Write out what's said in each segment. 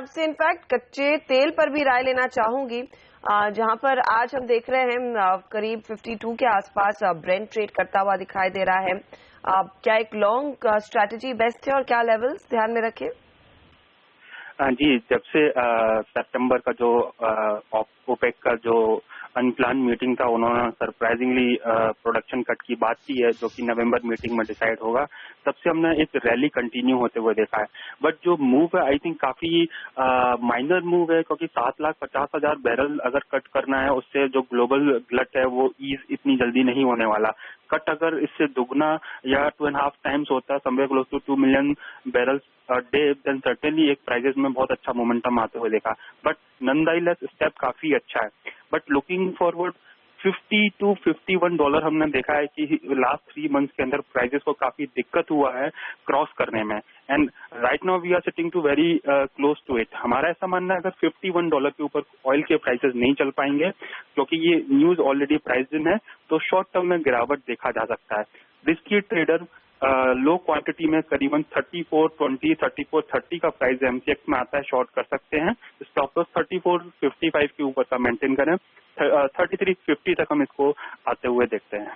आपसे इनफैक्ट कच्चे तेल पर भी राय लेना चाहूंगी, जहां पर आज हम देख रहे हैं करीब 52 के आसपास ब्रेंट ट्रेड करता हुआ दिखाई दे रहा है। क्या एक लॉन्ग स्ट्रैटेजी बेस्ट है और क्या लेवल्स ध्यान में रखें? जी, जब से सितंबर का जो ओपेक का जो अनप्लान मीटिंग था, उन्होंने सरप्राइजिंगली प्रोडक्शन कट की बात की है, जो कि नवंबर मीटिंग में डिसाइड होगा। तब से हमने एक रैली कंटिन्यू होते हुए देखा है। बट जो मूव है, आई थिंक काफी माइनर मूव है, क्योंकि 7,50,000 बैरल अगर कट करना है, उससे जो ग्लोबल ग्लट है वो ईज इतनी जल्दी नहीं होने वाला। कट अगर इससे दुगना या 2.5 टाइम्स होता है, somewhere close to 2 million barrels day, then certainly एक प्राइजेस में बहुत अच्छा मोमेंटम आते हुए देखा। बट नॉनदाइलेस स्टेप काफी अच्छा है। But looking forward 50 to 51 dollar हमने देखा है कि लास्ट 3 मंथ्स के अंदर प्राइजेस को काफी दिक्कत हुआ है क्रॉस करने में। And right now we are sitting to very close to it. हमारा ऐसा मानना है, अगर 51 डॉलर के ऊपर ऑयल के प्राइसेस नहीं चल पाएंगे, क्योंकि ये न्यूज ऑलरेडी प्राइस्ड इन है, तो शॉर्ट टर्म में गिरावट देखा जा सकता है। रिस्की ट्रेडर लो क्वांटिटी में करीबन 34.20 34.30 का प्राइस एमसीएक्स में आता है, शॉर्ट कर सकते हैं। स्टॉप लॉस 34.55 के ऊपर का मेंटेन करें। 33.50 तक हम इसको आते हुए देखते हैं।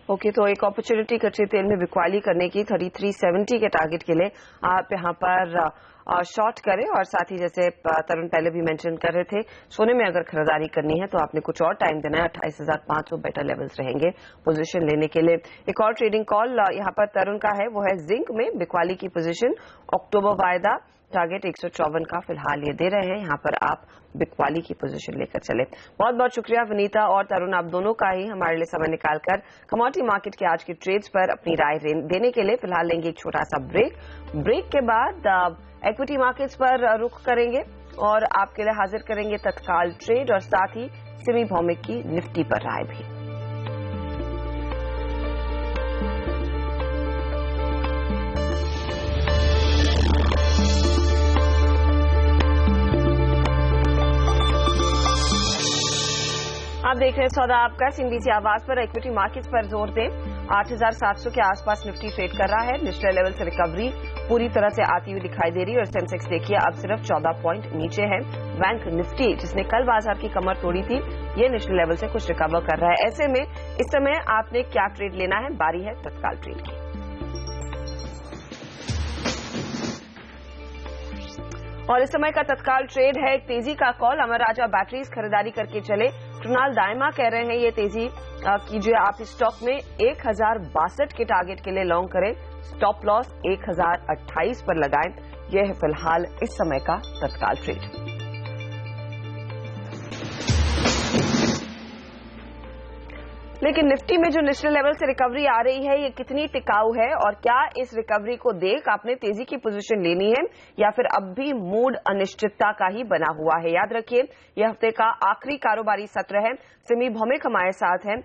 ओके, तो एक अपॉर्चुनिटी कच्चे तेल में बिकवाली करने की 33.70 के टारगेट के लिए आप यहाँ पर शॉर्ट करें। और साथ ही जैसे तरुण पहले भी मेंशन कर रहे थे, सोने में अगर खरीदारी करनी है तो आपने कुछ और टाइम देना है। 28,500 बेटर लेवल्स रहेंगे पोजीशन लेने के लिए। एक और ट्रेडिंग कॉल यहाँ पर तरुण का है, वो है जिंक में बिकवाली की पोजीशन। अक्टूबर वायदा टारगेट 154 का फिलहाल ये दे रहे हैं। यहाँ पर आप बिकवाली की पोजीशन लेकर चले। बहुत बहुत शुक्रिया वनीता और तरुण, आप दोनों का ही हमारे लिए समय निकालकर कमोडिटी मार्केट के आज की ट्रेड्स पर अपनी राय देने के लिए। फिलहाल लेंगे एक छोटा सा ब्रेक के बाद इक्विटी मार्केट्स पर रुख करेंगे और आपके लिए हाजिर करेंगे तत्काल ट्रेड और साथ ही सिमी भौमिक की निफ्टी पर राय भी। आप देख रहे हैं सौदा आपका सीएनबीसी आवाज पर। इक्विटी मार्केट्स पर जोर दें। 8,700 के आसपास निफ्टी ट्रेड कर रहा है। निचले लेवल से रिकवरी पूरी तरह से आती हुई दिखाई दे रही है और सेंसेक्स देखिए अब सिर्फ 14 पॉइंट नीचे है। बैंक निफ्टी जिसने कल बाजार की कमर तोड़ी थी, ये निचले लेवल से कुछ रिकवर कर रहा है। ऐसे में इस समय आपने क्या ट्रेड लेना है? बारी है तत्काल ट्रेड की। और इस समय का तत्काल ट्रेड है एक तेजी का कॉल। अमर राजा बैटरीज खरीदारी करके चले। कृणाल दायमा कह रहे हैं ये तेजी कीजिए आप इस स्टॉक में 1062 के टारगेट के लिए लॉन्ग करें। स्टॉप लॉस 1028 पर लगाएं। यह है फिलहाल इस समय का तत्काल ट्रेड। लेकिन निफ्टी में जो निचले लेवल से रिकवरी आ रही है, ये कितनी टिकाऊ है और क्या इस रिकवरी को देख आपने तेजी की पोजीशन लेनी है या फिर अब भी मूड अनिश्चितता का ही बना हुआ है? याद रखिए यह हफ्ते का आखिरी कारोबारी सत्र है। सिमी भौमिक हमारे साथ हैं।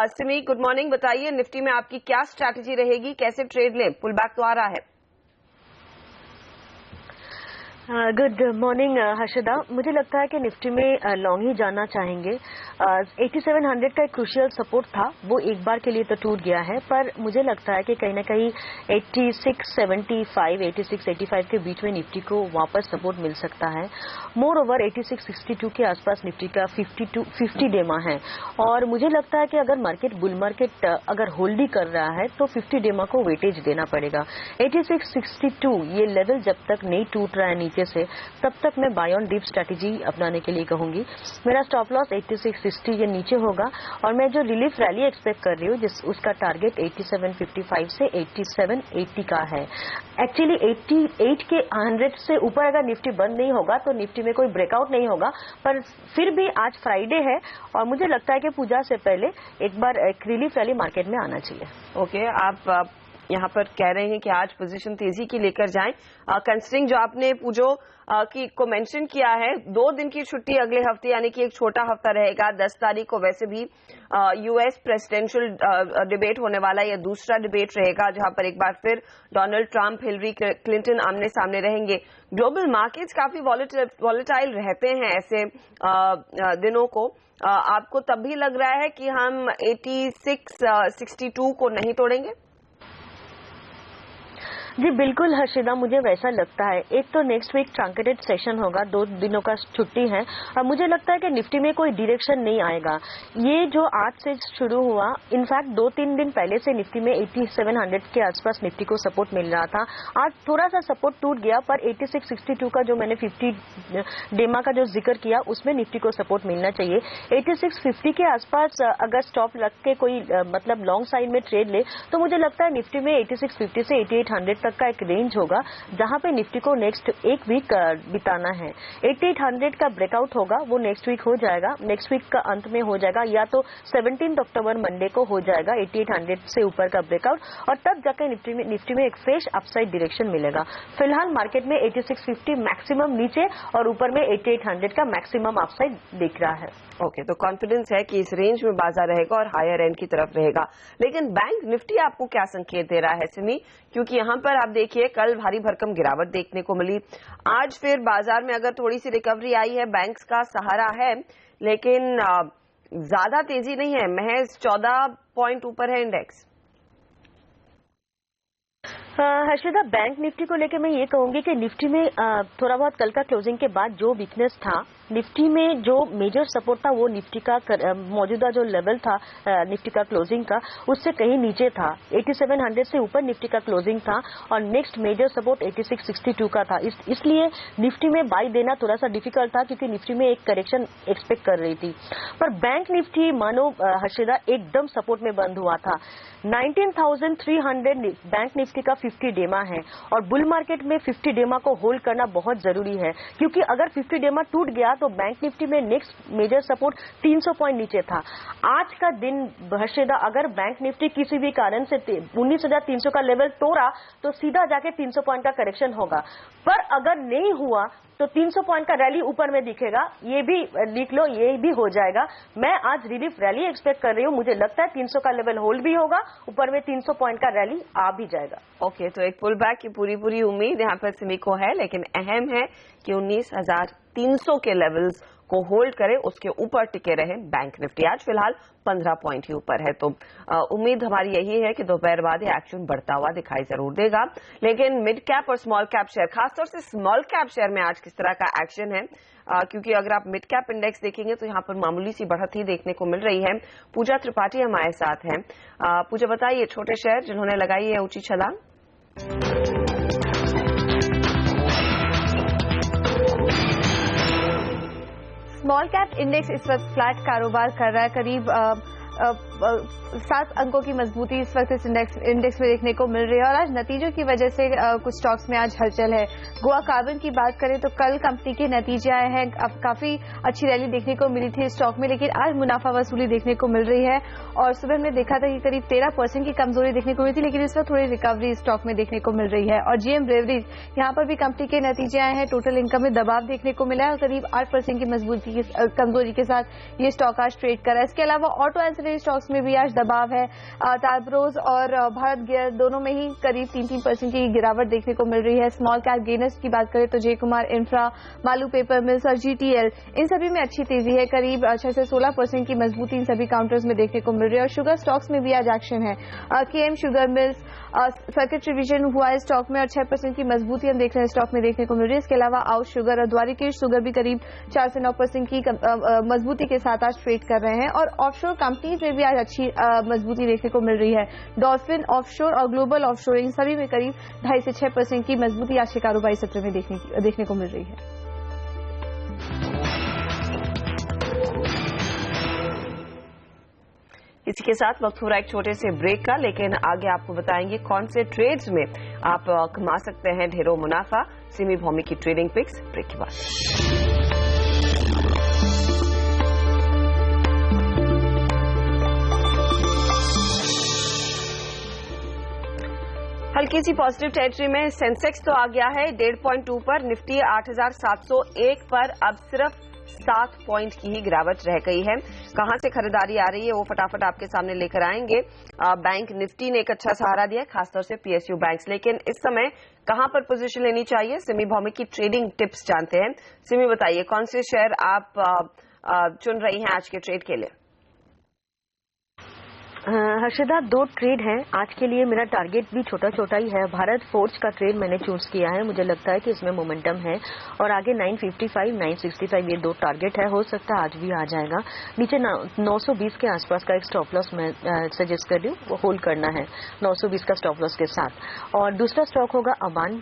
Simi, good morning. बताइए निफ्टी में आपकी क्या स्ट्रैटेजी रहेगी, कैसे ट्रेड लें? पुल बैक तो आ रहा है। Good morning Harshada. मुझे लगता है कि निफ्टी में लॉन्ग ही जाना चाहेंगे। 8700 का एक क्रूशियल सपोर्ट था, वो एक बार के लिए तो टूट गया है, पर मुझे लगता है कि कहीं ना कहीं 8675 8685 के बीच में निफ्टी को वापस सपोर्ट मिल सकता है। मोर ओवर 8662 के आसपास निफ्टी का 50 डेमा है और मुझे लगता है कि अगर मार्केट बुल मार्केट अगर होल्ड ही कर रहा है तो 50 डेमा को वेटेज देना पड़ेगा। 8662 ये लेवल जब तक नहीं टूट रहा है नीचे से, तब तक मैं बाय ऑन डीप स्ट्रैटेजी अपनाने के लिए कहूंगी। मेरा स्टॉप लॉस 8660 ये नीचे होगा और मैं जो रिलीफ रैली एक्सपेक्ट कर रही हूँ उसका टारगेट 8755 से 8780 का है। एक्चुअली 88 के 100 से ऊपर अगर निफ्टी बंद नहीं होगा तो निफ्टी में कोई ब्रेकआउट नहीं होगा, पर फिर भी आज फ्राइडे है और मुझे लगता है कि पूजा से पहले एक बार एक रिलीफ रैली मार्केट में आना चाहिए। ओके, आप यहाँ पर कह रहे हैं कि आज पोजीशन तेजी की लेकर जाएं। कंसिडरिंग जो आपने पूजो की को मेंशन किया है, 2 दिन की छुट्टी अगले हफ्ते यानी कि एक छोटा हफ्ता रहेगा। 10 तारीख को वैसे भी यूएस प्रेसिडेंशियल डिबेट होने वाला है, यह दूसरा डिबेट रहेगा जहां पर एक बार फिर डोनाल्ड ट्रंप हिलरी क्लिंटन आमने सामने रहेंगे। ग्लोबल मार्केट्स काफी वॉलेटाइल रहते हैं ऐसे दिनों को। आपको तब भी लग रहा है कि हम 62 जी बिल्कुल हर्षिदा, मुझे वैसा लगता है। एक तो नेक्स्ट वीक ट्रंकेटेड सेशन होगा, 2 दिनों का छुट्टी है, और मुझे लगता है कि निफ्टी में कोई डायरेक्शन नहीं आएगा। ये जो आज से शुरू हुआ, इनफैक्ट 2-3 दिन पहले से निफ्टी में 8700 के आसपास निफ्टी को सपोर्ट मिल रहा था। आज थोड़ा सा सपोर्ट टूट गया, पर 8662 का जो मैंने 50 डेमा का जो जिक्र किया, उसमें निफ्टी को सपोर्ट मिलना चाहिए। 8650 के आसपास अगर स्टॉप रख के कोई मतलब लॉन्ग साइड में ट्रेड ले, तो मुझे लगता है निफ्टी में 8650 से 8800 तक का एक रेंज होगा, जहां पे निफ्टी को नेक्स्ट एक वीक बिताना है। 8800 का ब्रेकआउट होगा, वो नेक्स्ट वीक हो जाएगा, नेक्स्ट वीक का अंत में हो जाएगा, या तो 17 अक्टूबर मंडे को हो जाएगा 8800 से ऊपर का ब्रेकआउट, और तब जाकर निफ्टी में एक फ्रेश अपसाइड डायरेक्शन मिलेगा। फिलहाल मार्केट में 8650 मैक्सिमम नीचे और ऊपर में 8800 का मैक्सिमम अपसाइड दिख रहा है। ओके, तो कॉन्फिडेंस है कि इस रेंज में बाजार रहेगा और हायर एंड की तरफ रहेगा। लेकिन बैंक निफ्टी आपको क्या संकेत दे रहा है सिमी? क्योंकि यहाँ पर आप देखिए कल भारी भरकम गिरावट देखने को मिली, आज फिर बाजार में अगर थोड़ी सी रिकवरी आई है, बैंक्स का सहारा है, लेकिन ज्यादा तेजी नहीं है, महज 14 पॉइंट ऊपर है इंडेक्स। हर्षिदा, बैंक निफ्टी को लेकर मैं ये कहूंगी कि निफ्टी में थोड़ा बहुत कल का क्लोजिंग के बाद जो वीकनेस था, निफ्टी में जो मेजर सपोर्ट था वो निफ्टी का मौजूदा जो लेवल था निफ्टी का क्लोजिंग का, उससे कहीं नीचे था। 8700 से ऊपर निफ्टी का क्लोजिंग था और नेक्स्ट मेजर सपोर्ट 8662 का था। इसलिए निफ्टी में बाई देना थोड़ा सा डिफिकल्ट था, क्योंकि निफ्टी में एक करेक्शन एक्सपेक्ट कर रही थी। पर बैंक निफ्टी मानो हर्षिदा एकदम सपोर्ट में बंद हुआ था। 19,300 बैंक निफ्टी का 50 डेमा है, और बुल मार्केट में 50 डेमा को होल्ड करना बहुत जरूरी है, क्योंकि अगर 50 डेमा टूट गया तो बैंक निफ्टी में नेक्स्ट मेजर सपोर्ट 300 पॉइंट नीचे था। आज का दिन हर्षिदा, अगर बैंक निफ्टी किसी भी कारण से 19,300 का लेवल तोड़ा तो सीधा जाके 300 पॉइंट का करेक्शन होगा, पर अगर नहीं हुआ तो 300 पॉइंट का रैली ऊपर में दिखेगा। ये भी लिख लो, ये भी हो जाएगा। मैं आज रिलीफ रैली एक्सपेक्ट कर रही हूँ, मुझे लगता है 300 का लेवल होल्ड भी होगा, ऊपर में 300 पॉइंट का रैली आ भी जाएगा। ओके, तो एक पुल बैक की पूरी उम्मीद यहाँ पर सिमी को है, लेकिन अहम है कि 19,300 के लेवल्स को होल्ड करे, उसके ऊपर टिके रहे बैंक निफ्टी। आज फिलहाल 15 पॉइंट ही ऊपर है, तो उम्मीद हमारी यही है कि दोपहर बाद ये एक्शन बढ़ता हुआ दिखाई जरूर देगा। लेकिन मिड कैप और स्मॉल कैप शेयर, खासतौर से स्मॉल कैप शेयर में आज किस तरह का एक्शन है? क्योंकि अगर आप मिड कैप इंडेक्स देखेंगे तो यहाँ पर मामूली सी बढ़त ही देखने को मिल रही है। पूजा त्रिपाठी हमारे साथ हैं। पूजा, बताइए छोटे शेयर जिन्होंने लगाई है ऊंची छलांग। स्मॉल कैप इंडेक्स इस वक्त फ्लैट कारोबार कर रहा है, करीब 7 अंकों की मजबूती इस वक्त इस इंडेक्स में देखने को मिल रही है, और आज नतीजों की वजह से कुछ स्टॉक्स में आज हलचल है। गोवा कार्बन की बात करें तो कल कंपनी के नतीजे आए हैं, अब काफी अच्छी रैली देखने को मिली थी स्टॉक में, लेकिन आज मुनाफा वसूली देखने को मिल रही है, और सुबह हमने देखा था कि करीब 13% की कमजोरी देखने को मिली थी, लेकिन इस वक्त थोड़ी रिकवरी स्टॉक में देखने को मिल रही है। और जीएम ब्रेवरीज, यहाँ पर भी कंपनी के नतीजे आए हैं, टोटल इनकम में दबाव देखने को मिला है, और करीब 8% की कमजोरी के साथ ये स्टॉक आज ट्रेड कर रहा है। इसके अलावा ऑटो एंसिलरी स्टॉक्स में भी आज दबाव है। टार्ब्रोज और भारत गियर दोनों में ही करीब 3% की गिरावट देखने को मिल रही है। स्मॉल कैप गेनर्स की बात करें तो जय Kumar infra, Malu paper mills और जीटीएल, इन सभी में अच्छी तेजी है, करीब 6 से 16% की मजबूती इन सभी काउंटर्स में देखने को मिल रही है। और शुगर स्टॉक्स में भी आज एक्शन है। KM sugar mills circuit revision हुआ है स्टॉक में, और 6% की मजबूती हम देख रहे हैं स्टॉक में देखने को मिल रही है। इसके अलावा आउस शुगर और द्वारिकेश शुगर भी करीब 4 से 9% की मजबूती के साथ आज ट्रेड कर रहे हैं। और ऑफशोर कंपनीज में भी आज अच्छी मजबूती देखने को मिल रही है। डॉल्फिन ऑफशोर और ग्लोबल ऑफशोर, इन सभी में करीब 2.5 से 6% की मजबूती आज के कारोबारी सत्र में देखने को मिल रही है। इसी के साथ वक्त हो रहा है एक छोटे से ब्रेक का, लेकिन आगे आपको बताएंगे कौन से ट्रेड्स में आप कमा सकते हैं ढेरों मुनाफा। सिमी भौमिक की ट्रेडिंग पिक्स ब्रेक के बाद। हल्की सी पॉजिटिव टेरिटरी में सेंसेक्स तो आ गया है 1.5 पॉइंट ऊपर, निफ्टी 8,701 पर अब सिर्फ 7 पॉइंट की ही गिरावट रह गई है। कहां से खरीदारी आ रही है वो फटाफट आपके सामने लेकर आएंगे। बैंक निफ्टी ने एक अच्छा सहारा दिया, खासतौर से पीएसयू बैंक्स, लेकिन इस समय कहां पर पोजीशन लेनी चाहिए, सिमी भौमिक की ट्रेडिंग टिप्स जानते हैं। सिमी, बताइए कौन से शेयर आप चुन रही हैं आज के ट्रेड के लिए? हर्षदा, 2 ट्रेड है आज के लिए। मेरा टारगेट भी छोटा छोटा ही है। भारत फोर्ज का ट्रेड मैंने चूज किया है। मुझे लगता है कि इसमें मोमेंटम है और आगे 955, 965 ये 2 टारगेट है। हो सकता है आज भी आ जाएगा। नीचे 920 के आसपास का एक स्टॉप लॉस मैं सजेस्ट कर रही हूँ, वो होल्ड करना है 920 का स्टॉप लॉस के साथ। और दूसरा स्टॉक होगा अबान।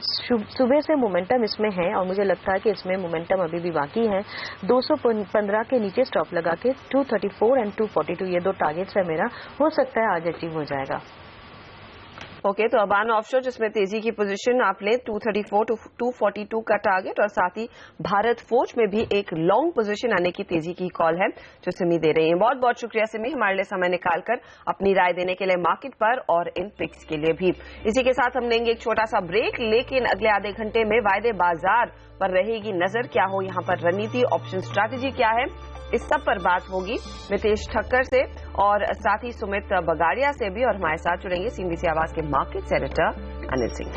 सुबह से मोमेंटम इसमें है और मुझे लगता है कि इसमें मोमेंटम अभी भी बाकी है। 215 के नीचे स्टॉप लगा के 234 एंड 242 ये 2 टारगेट्स है मेरा। हो सकता है आज अचीव हो जाएगा। ओके, तो अबान ऑफशोर जिसमें तेजी की पोजीशन आप लें 234 टू 242 का टारगेट और साथ ही भारत फोर्ज में भी एक लॉन्ग पोजीशन आने की तेजी की कॉल है जो सिमी दे रही है। बहुत बहुत शुक्रिया सिमी, हमारे लिए समय निकालकर अपनी राय देने के लिए मार्केट पर और इन पिक्स के लिए भी। इसी के साथ हम लेंगे एक छोटा सा ब्रेक, लेकिन अगले आधे घंटे में वायदे बाजार पर रहेगी नजर। क्या हो यहाँ पर रणनीति, ऑप्शन स्ट्रैटेजी क्या है, इस सब पर बात होगी मितेश ठक्कर से और साथ ही सुमित बगाड़िया से भी। और हमारे साथ जुड़ेंगे सीएनबीसी आवाज के market editor Anil Singh.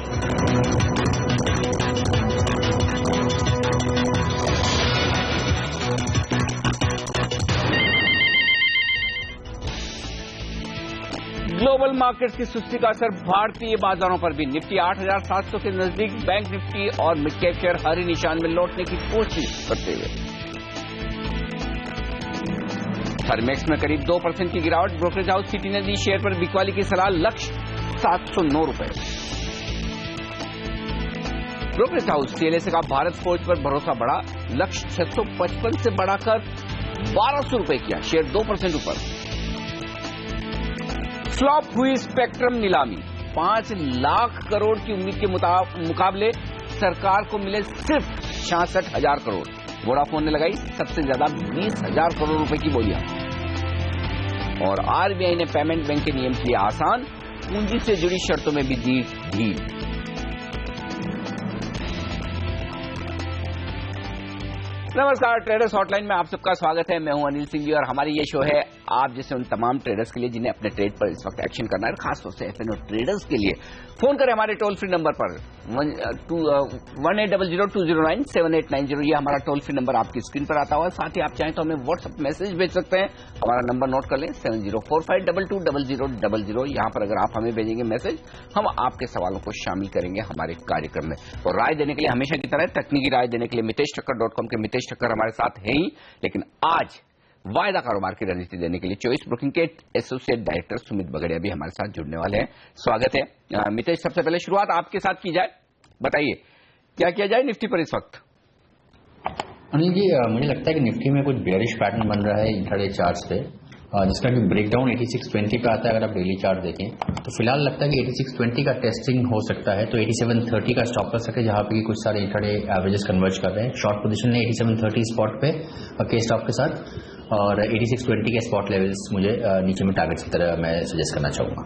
Global markets की सुस्ती का असर भारतीय बाजारों पर भी। निफ्टी 8,700 के नजदीक, बैंक निफ्टी और मिड कैप शेयर हरी निशान में लौटने की कोशिश करते हुए। थर्मेक्स में करीब 2% की गिरावट। ब्रोकरेज हाउस सिटी ने दी शेयर पर बिकवाली की सलाह, लक्ष्य 709 रुपए। ब्रोकरेज हाउस सीएलएसए का भारत फोर्ज पर भरोसा बढ़ा, लक्ष्य 655 से बढ़ाकर 1200 रुपए किया, शेयर 2% ऊपर। फ्लॉप हुई स्पेक्ट्रम नीलामी, 5 लाख करोड़ की उम्मीद के मुकाबले सरकार को मिले सिर्फ 66,000 करोड़। वोडाफोन ने लगाई सबसे ज्यादा 20,000 करोड़ रुपए की बोलियां। और आरबीआई ने पेमेंट बैंक के नियम किए आसान, पूंजी से जुड़ी शर्तों में भी दी ढील। नमस्कार, ट्रेडर्स हॉटलाइन में आप सबका स्वागत है। मैं हूं अनिल सिंह जी और हमारी ये शो है आप जैसे उन तमाम ट्रेडर्स के लिए जिन्हें अपने ट्रेड पर इस वक्त एक्शन करना है, खासतौर से एफएनओ ट्रेडर्स के लिए। फोन करें हमारे टोल फ्री नंबर पर 1800-209-7890। ये हमारा टोल फ्री नंबर आपकी स्क्रीन पर आता हुआ। साथ ही आप चाहें तो हमें व्हाट्सएप मैसेज भेज सकते हैं। हमारा नंबर नोट कर लें 7045220000। यहां पर अगर आप हमें भेजेंगे मैसेज, हम आपके सवालों को शामिल करेंगे हमारे कार्यक्रम में। और राय देने के लिए हमेशा की तरह तकनीकी राय देने के लिए miteshtakkar.com के मितेश ठक्कर हमारे साथ है ही, लेकिन आज वायदा कारोबार की रणनीति देने के लिए चॉइस ब्रोकिंग के एसोसिएट डायरेक्टर सुमित बगड़िया भी हमारे साथ जुड़ने वाले हैं। स्वागत है मितेश। सबसे पहले शुरुआत आपके साथ की जाए, बताइए क्या किया जाए निफ्टी पर इस वक्त? अनिल जी, मुझे लगता है कि निफ्टी में कुछ बेयरिश पैटर्न बन रहा है इंट्राडे चार्ट्स पे, जिसका कि ब्रेकडाउन 8620 पे आता है। अगर आप डेली चार्ट देखें तो फिलहाल लगता है कि 8620 का टेस्टिंग हो सकता है, तो 8730 का स्टॉप कर सके, जहां पे कुछ सारे इंट्राडे एवरेजेस कन्वर्ज कर रहे हैं। शॉर्ट पोजीशन है 8730 स्पॉट पे के स्टॉप के साथ, और 8620 के स्पॉट लेवल्स मुझे नीचे में टारगेट्स की तरह मैं सजेस्ट करना चाहूंगा।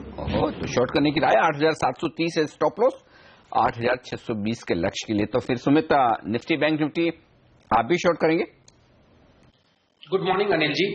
तो शॉर्ट करने की राय 8730 है स्टॉप लॉस, 8620 के लक्ष्य के लिए। तो फिर सुमित, निफ्टी बैंक निफ्टी आप भी शॉर्ट करेंगे? Good morning Anil ji.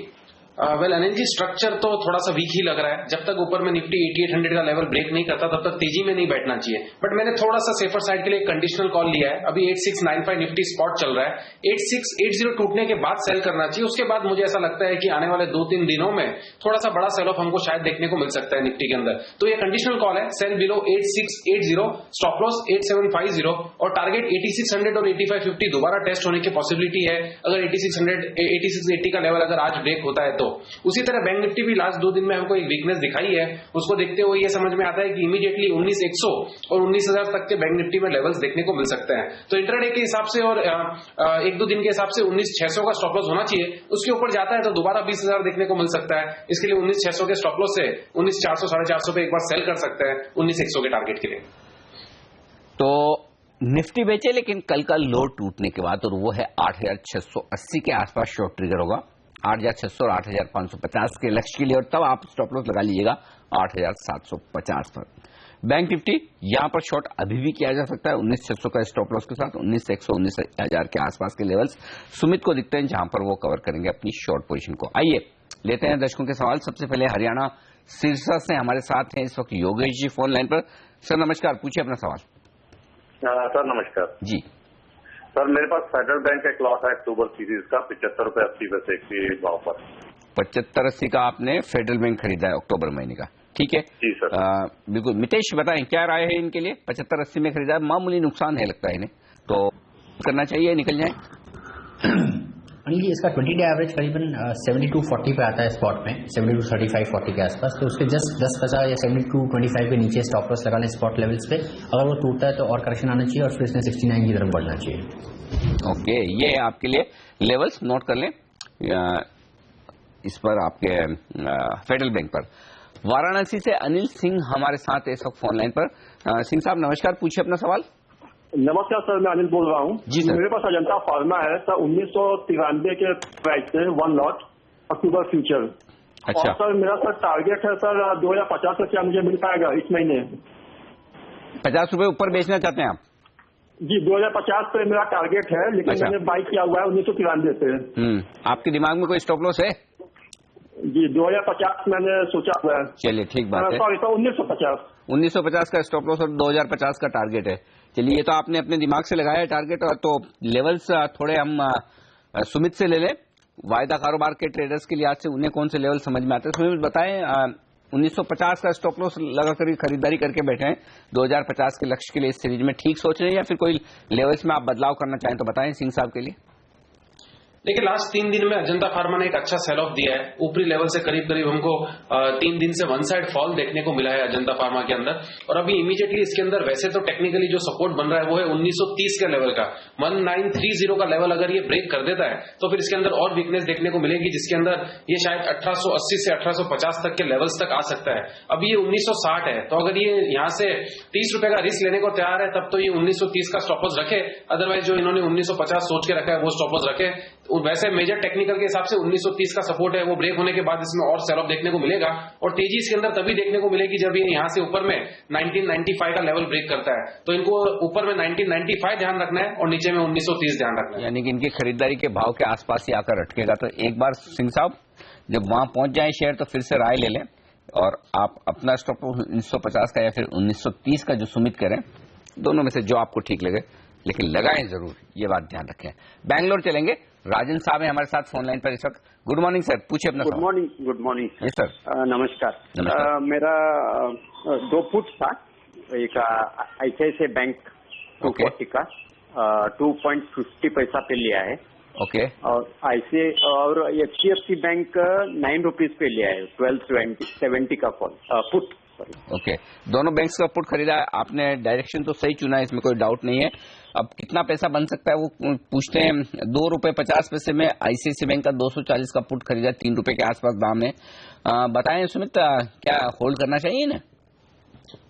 Well Anil ji, structure तो थोड़ा सा वीक ही लग रहा है। जब तक ऊपर में निफ्टी 8800 का लेवल ब्रेक नहीं करता तब तक तेजी में नहीं बैठना चाहिए। बट मैंने थोड़ा सा सेफर साइड के लिए कंडीशनल कॉल लिया है। अभी 8695 निफ्टी स्पॉट चल रहा है, 8680 टूटने के बाद सेल करना चाहिए। उसके बाद मुझे ऐसा लगता है कि आने वाले 2-3 दिनों में थोड़ा सा बड़ा सेल ऑफ हमको शायद देखने को मिल सकता है निफ्टी के अंदर। तो ये कंडीशनल कॉल है, सेल बिलो 8680, स्टॉप लॉस 8750 और टारगेट 8600 और 8550 दोबारा टेस्ट होने की पॉसिबिलिटी है अगर 8680 का लेवल अगर आज ब्रेक होता है तो। उसी तरह बैंक निफ्टी भी लास्ट 2 दिन में हमको एक वीकनेस दिखाई है। उसको देखते हुए ये समझ में आता है कि इमीडिएटली 19100 और 19000 तक के बैंक निफ्टी में लेवल्स देखने को मिल सकते हैं। तो इंट्राडे के हिसाब से और 1-2 दिन के हिसाब से 19600 का स्टॉप लॉस होना चाहिए। उसके ऊपर जाता है तो दोबारा 20000 देखने को मिल सकता है। इसके लिए 19600 के स्टॉप लॉस से 19400 450 पे एक बार सेल कर सकते हैं 19100 के टारगेट के लिए। तो निफ्टी बेचे, लेकिन कल का लो टूटने के बाद, और वो है 8680 के आसपास शॉर्ट ट्रिगर होगा। 8600 और 8550 के लक्ष्य के लिए, और तब आप स्टॉप लॉस लगा लीजिएगा 8750 पर। बैंक निफ्टी यहां पर शॉर्ट अभी भी किया जा सकता है 19600 का स्टॉप लॉस के साथ। 19100 19000 के आसपास के लेवल्स सुमित को दिखते हैं, जहां पर वो कवर करेंगे अपनी शॉर्ट पोजीशन को। आइए लेते हैं दर्शकों के सवाल। सबसे पहले हरियाणा सिरसा से हमारे साथ हैं इस वक्त योगेश जी फोन लाइन पर। सर नमस्कार, पूछिए अपना सवाल। सर नमस्कार जी। सर मेरे पास फेडरल बैंक एक लॉट है अक्टूबर सीरीज का 75 रुपए 80 पैसे के भाव पर। 75-80 का आपने फेडरल बैंक खरीदा है अक्टूबर महीने का, ठीक है जी सर। बिल्कुल। मितेश बताएं क्या राय है इनके लिए? 75-80 में खरीदा है, मामूली नुकसान है लगता है इन्हें, तो करना चाहिए, निकल जाए? अनिल जी, इसका 20 डे एवरेज करीबन 72.40 पे आता है स्पॉट में, 72.35-40 के आसपास। तो उसके जस्ट 10 पैसा या 72.25 के नीचे स्टॉप लॉस लगा लें स्पॉट लेवल्स पे। अगर वो टूटता है तो और करेक्शन आना चाहिए और फिर इसने 69 की तरफ बढ़ना चाहिए। ओके, ये आपके लिए लेवल्स नोट कर लें इस पर आपके फेडरल बैंक पर। वाराणसी से अनिल सिंह हमारे साथ इस वक्त फोन लाइन पर। सिंह साहब नमस्कार, पूछिए अपना सवाल। नमस्कार सर, मैं अनिल बोल रहा हूँ जी सर। मेरे पास अजंता फार्मा है सर, 1993 के प्राइस से 1 लॉट अक्टूबर फ्यूचर। अच्छा। और सर मेरा सर टारगेट है सर 2050 का, क्या मुझे मिल पाएगा इस महीने? 50 रुपए ऊपर बेचना चाहते हैं आप? जी 2050 पे मेरा टारगेट है, लेकिन अच्छा। मैंने बाई किया हुआ है 1993 से। आपके दिमाग में कोई स्टॉप लॉस है? जी 2050 मैंने सोचा हुआ है। चलिए ठीक बात है। Sorry sir 1950। 1950 का स्टॉप लॉस और 2050 का टारगेट है। चलिए, ये तो आपने अपने दिमाग से लगाया है टारगेट, और तो लेवल्स थोड़े हम सुमित से ले लें। वायदा कारोबार के ट्रेडर्स के लिहाज से उन्हें कौन से लेवल समझ में आते हैं? सुमित बताएं, 1950 का स्टॉप लॉस लगाकर खरीदारी करके बैठे हैं, 2050 के लक्ष्य के लिए इस सीरीज में ठीक सोच रहे हैं, या फिर कोई लेवल्स में आप बदलाव करना चाहें तो बताएं सिंह साहब के लिए। देखिए, लास्ट 3 दिन में अजंता फार्मा ने एक अच्छा सेल ऑफ दिया है। ऊपरी लेवल से करीब करीब हमको 3 दिन से वन साइड फॉल देखने को मिला है अजंता फार्मा के अंदर। और अभी इमीडिएटली इसके अंदर वैसे तो टेक्निकली जो सपोर्ट बन रहा है वो है 1930 के लेवल का। 1930 का लेवल अगर ये ब्रेक कर देता है तो फिर इसके अंदर और वीकनेस देखने को मिलेगी, जिसके अंदर ये शायद 1880 से 1850 तक के लेवल्स तक आ सकता है। अभी ये 1960 है, तो अगर ये यहाँ से 30 रुपए का रिस्क लेने को तैयार है तब तो ये 1930 का स्टॉप लॉस रखे, अदरवाइज जो इन्होंने 1950 सोच के रखा है वो स्टॉप लॉस रखे। वैसे मेजर टेक्निकल के हिसाब से 1930 का सपोर्ट है, वो ब्रेक होने के बाद इसमें और सेल ऑफ देखने को मिलेगा, और तेजी इसके अंदर तभी देखने को मिलेगी जब ये यहाँ से ऊपर में 1995 का लेवल ब्रेक करता है। तो इनको ऊपर में 1995 ध्यान रखना है और नीचे में 1930 ध्यान रखना है। यानी कि इनकी खरीदारी के भाव के आसपास ही आकर अटकेगा। तो एक बार सिंह साहब जब वहां पहुंच जाए शेयर तो फिर से राय ले लें, और आप अपना स्टॉप 1950 का या फिर 1930 का जो सुमित करें, दोनों में से जो आपको ठीक लगे, लेकिन लगाएं जरूर, ये बात ध्यान रखें। बैंगलोर चलेंगे, राजन साहब है हमारे साथ फोन लाइन पर इस वक्त। गुड मॉर्निंग सर, पूछिए अपना। Good morning yes sir. नमस्कार। मेरा 2 फुट था, एक ICICI बैंक 240 का 2.50 पैसा पे लिया है। ओके। और और HDFC बैंक 9 रुपीज पे लिया है, 1270 का पुट। ओके, दोनों बैंक्स का पुट खरीदा है आपने, डायरेक्शन तो सही चुना है, इसमें कोई डाउट नहीं है। अब कितना पैसा बन सकता है वो पूछते हैं। 2 रुपए 50 पैसे में ICICI बैंक का 240 का पुट खरीदा, 3 रुपए के आसपास दाम है। बताएं सुमित, क्या होल्ड करना चाहिए ना?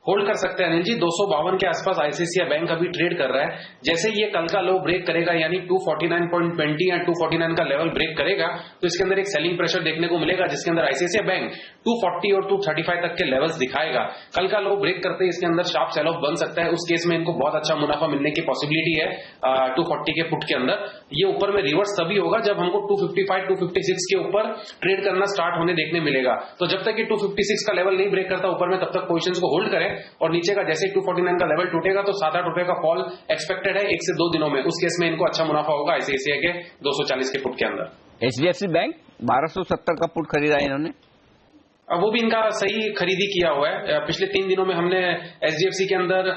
होल्ड कर सकते हैं अनिल जी। 252 के आसपास ICICI बैंक अभी ट्रेड कर रहा है। जैसे ये कल का लो ब्रेक करेगा, यानी 249.20 या 249 का लेवल ब्रेक करेगा, तो इसके अंदर एक सेलिंग प्रेशर देखने को मिलेगा, जिसके अंदर ICICI बैंक 240 और 235 तक के लेवल्स दिखाएगा। कल का लो ब्रेक करते ही इसके अंदर शार्प सेल ऑफ बन सकता है। उस केस में इनको बहुत अच्छा मुनाफा मिलने की पॉसिबिलिटी है 240 के पुट के अंदर। ये ऊपर में रिवर्स तभी होगा जब हमको 255, 256 के ऊपर ट्रेड करना स्टार्ट होने देखने मिलेगा। तो जब तक ये 256 का लेवल नहीं ब्रेक करता ऊपर में, तब तक पोजीशंस को होल्ड करें, और नीचे का जैसे 249 का लेवल टूटेगा तो 7-8 रुपए का फॉल एक्सपेक्टेड है 1 से 2 दिनों में। उस केस में इनको अच्छा मुनाफा होगा ICICI के 240 के पुट के अंदर। HDFC बैंक 1270 का पुट खरीदा है इन्होंने, वो भी इनका सही खरीदी किया हुआ है। पिछले 3 दिनों में हमने HDFC के अंदर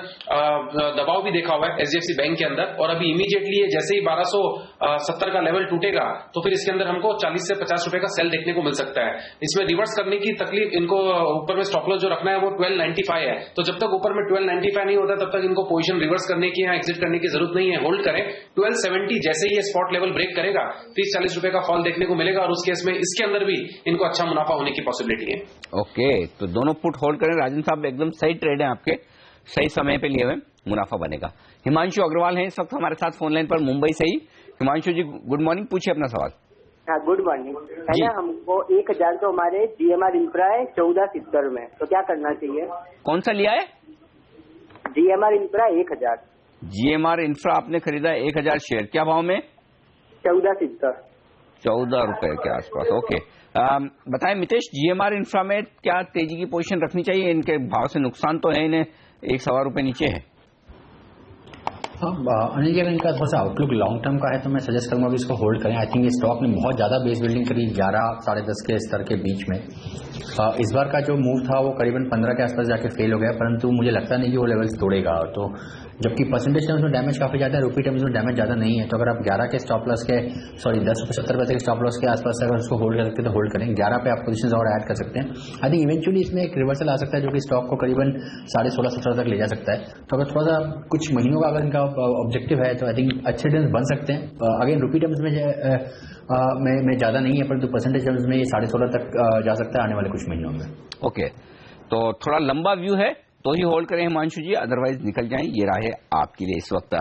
दबाव भी देखा हुआ है HDFC बैंक के अंदर, और अभी इमीडिएटली जैसे ही 1270 का लेवल टूटेगा तो फिर इसके अंदर हमको 40 से 50 रुपए का सेल देखने को मिल सकता है। इसमें रिवर्स करने की तकलीफ, इनको ऊपर में स्टॉप लॉस जो रखना है वो 1295 है। तो जब तक ऊपर में 1295 नहीं होता तब तक इनको पोजीशन रिवर्स करने की या एग्जिट करने की जरूरत नहीं है, होल्ड करें। 1270 जैसे ही ये स्पॉट लेवल ब्रेक करेगा 30-40 रुपए का फॉल देखने को मिलेगा, और उस केस में इसके अंदर भी इनको अच्छा मुनाफा होने की पॉसिबिलिटी है। ओके, तो दोनों पुट होल्ड करें। राजन साहब एकदम सही ट्रेड है आपके, सही समय पे लिए हुए, मुनाफा बनेगा। हिमांशु अग्रवाल हैं इस वक्त हमारे साथ फोन लाइन पर मुंबई से ही। हिमांशु जी गुड मॉर्निंग, पूछिए अपना सवाल। हाँ गुड मॉर्निंग। है ना, हमको 1000 तो हमारे GMR इंफ्रा है 1470 में, तो क्या करना चाहिए? कौन सा लिया है? GMR infra 1000। GMR इंफ्रा आपने खरीदा 1000 शेयर, क्या भाव में? 1470। 14 रुपए के आसपास। ओके, बताएं मितेश, GMR इंफ्रा में क्या तेजी की पोजीशन रखनी चाहिए? इनके भाव से नुकसान तो है, इन्हें 1 सवा रुपए नीचे है। हाँ, अनिल जी, अगर इनका थोड़ा सा आउटलुक लॉन्ग टर्म का है तो मैं सजेस्ट करूंगा कि इसको होल्ड करें। आई थिंक ये स्टॉक ने बहुत ज्यादा बेस बिल्डिंग करी 11 साढ़े 10 के स्तर के बीच में। इस बार का जो मूव था वो करीबन 15 के आसपास जाके फेल हो गया, परंतु मुझे लगता नहीं कि वो लेवल्स तोड़ेगा। तो जबकि परसेंटेज टर्म्स में डैमेज काफी ज्यादा है, रुपी टर्म्स में डैमेज ज्यादा नहीं है। तो अगर आप 11 के स्टॉप लॉस के 10.70 पैसे के स्टॉप लॉस के आसपास अगर उसको होल्ड कर सकते हैं तो होल्ड करें। 11 पे आप पोजीशंस और ऐड कर सकते हैं। आई थिंक इवेंचुअली इसमें एक रिवर्सल आ सकता है जो कि स्टॉक को करीबन 16.5-17 तक ले जा सकता है। तो अगर थोड़ा सा कुछ महीनों का अगर इनका ऑब्जेक्टिव है तो आई थिंक अच्छे रिटर्न बन सकते हैं। अगेन रुपी टर्म्स में ज्यादा नहीं है, परंतु परसेंटेज टर्म्स में ये 16.5 तक जा सकता है आने वाले कुछ महीनों में। ओके, तो थोड़ा लंबा व्यू है तो ही होल्ड करें हिमांशु जी, अदरवाइज निकल जाएं। ये राह है आपके लिए। इस वक्त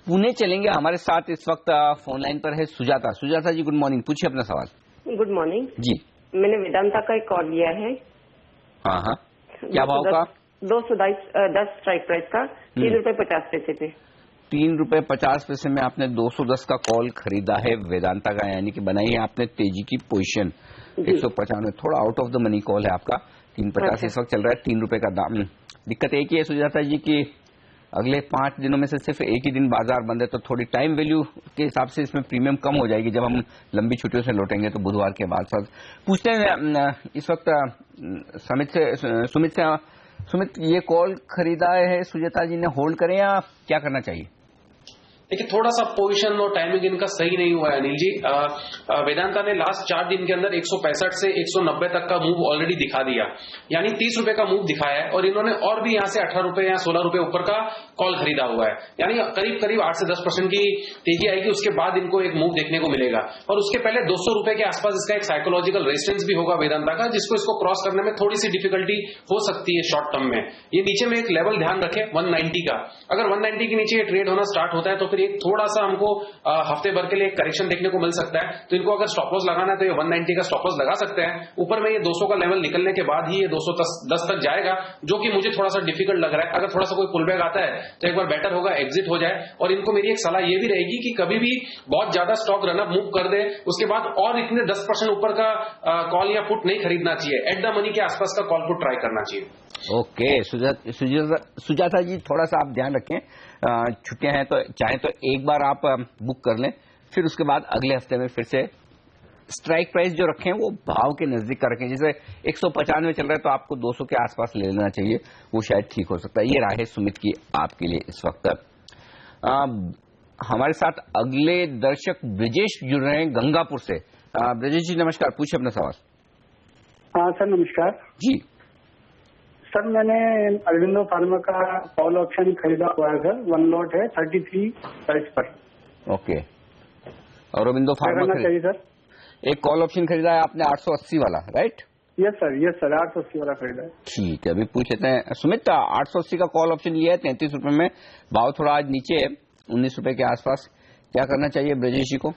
पुणे चलेंगे। हमारे साथ इस वक्त फोन लाइन पर है सुजाता। सुजाता जी गुड मॉर्निंग, पूछिए अपना सवाल। गुड मॉर्निंग जी। मैंने वेदांता का एक कॉल लिया है। हाँ हाँ, क्या भाव का? 210 स्ट्राइक प्राइस का, 3 रुपए 50 पैसे पे। 3 रुपए 50 पैसे में आपने 210 का कॉल खरीदा है वेदांता का, यानी कि बनाई है आपने तेजी की पोजीशन। 195 थोड़ा out of the money call है आपका। 350 इस वक्त चल रहा है, 3 रुपए का दाम। दिक्कत एक ही है सुजाता जी की अगले 5 दिनों में से सिर्फ एक ही दिन बाजार बंद है, तो थोड़ी टाइम वैल्यू के हिसाब से इसमें प्रीमियम कम हो जाएगी जब हम लंबी छुट्टियों से लौटेंगे तो बुधवार के बाद। साथ पूछते हैं इस वक्त सुमित ये कॉल खरीदा है सुजाता जी ने, होल्ड करें या क्या करना चाहिए? देखिए, थोड़ा सा पोजीशन और टाइमिंग इनका सही नहीं हुआ है अनिल जी। वेदांता ने लास्ट 4 दिन के अंदर 165 से 190 तक का मूव ऑलरेडी दिखा दिया, यानी 30 रुपए का मूव दिखाया है, और इन्होंने और भी यहां से 18 रुपए या 16 रुपए ऊपर का कॉल खरीदा हुआ है, यानी करीब करीब 8 से 10% की तेजी आएगी। उसके बाद इनको एक मूव देखने को मिलेगा, और उसके पहले 200 रुपए के आसपास इसका एक साइकोलॉजिकल रेजिस्टेंस भी होगा वेदांता का, जिसको इसको क्रॉस करने में थोड़ी सी डिफिकल्टी हो सकती है शॉर्ट टर्म में। ये नीचे में एक लेवल ध्यान रखें 190 का। अगर 190 के नीचे ट्रेड होना स्टार्ट होता है तो एक थोड़ा सा हमको हफ्ते भर के लिए एक करेक्शन देखने को मिल सकता है। तो इनको अगर स्टॉप लॉस लगाना है तो ये 190 का स्टॉप लॉस लगा सकते हैं। ऊपर में ये 200 का लेवल निकलने के बाद ही ये 210 तक जाएगा, जो कि मुझे थोड़ा सा डिफिकल्ट लग रहा है। अगर थोड़ा सा कोई पुलबैक आता है तो एक बार बेटर होगा एग्जिट हो जाए। और इनको मेरी एक सलाह ये भी रहेगी कि कभी भी बहुत ज्यादा स्टॉक रनअप मूव कर दे उसके बाद और इतने 10% ऊपर का कॉल या पुट नहीं खरीदना चाहिए। एट द मनी के आसपास का कॉल पुट ट्राई करना चाहिए। ओके सुजाता जी, थोड़ा सा आप ध्यान रखें, छुट्टियां हैं तो चाहे तो एक बार आप बुक कर लें, फिर उसके बाद अगले हफ्ते में फिर से स्ट्राइक प्राइस जो रखें वो भाव के नजदीक का रखें। जैसे 195 चल रहा है तो आपको 200 के आसपास ले लेना चाहिए, वो शायद ठीक हो सकता है। ये राह है सुमित की आपके लिए इस वक्त। हमारे साथ अगले दर्शक ब्रजेश जुड़ रहे हैं गंगापुर से। ब्रजेश जी नमस्कार, पूछिए अपना सवाल। हाँ सर नमस्कार जी। सर मैंने अरविंदो फार्मा का कॉल ऑप्शन खरीदा हुआ है सर, 1 लॉट है 33 प्राइस पर। ओके, और अरविंदो फार्मा चाहिए सर? एक कॉल ऑप्शन खरीदा है आपने 880 वाला, राइट? यस सर 880 वाला खरीदा है। ठीक है, अभी पूछ लेते हैं सुमित, 880 का कॉल ऑप्शन लिया है 33 रुपए में, भाव थोड़ा आज नीचे है 19 रुपए के आसपास, क्या करना चाहिए ब्रजेश जी को?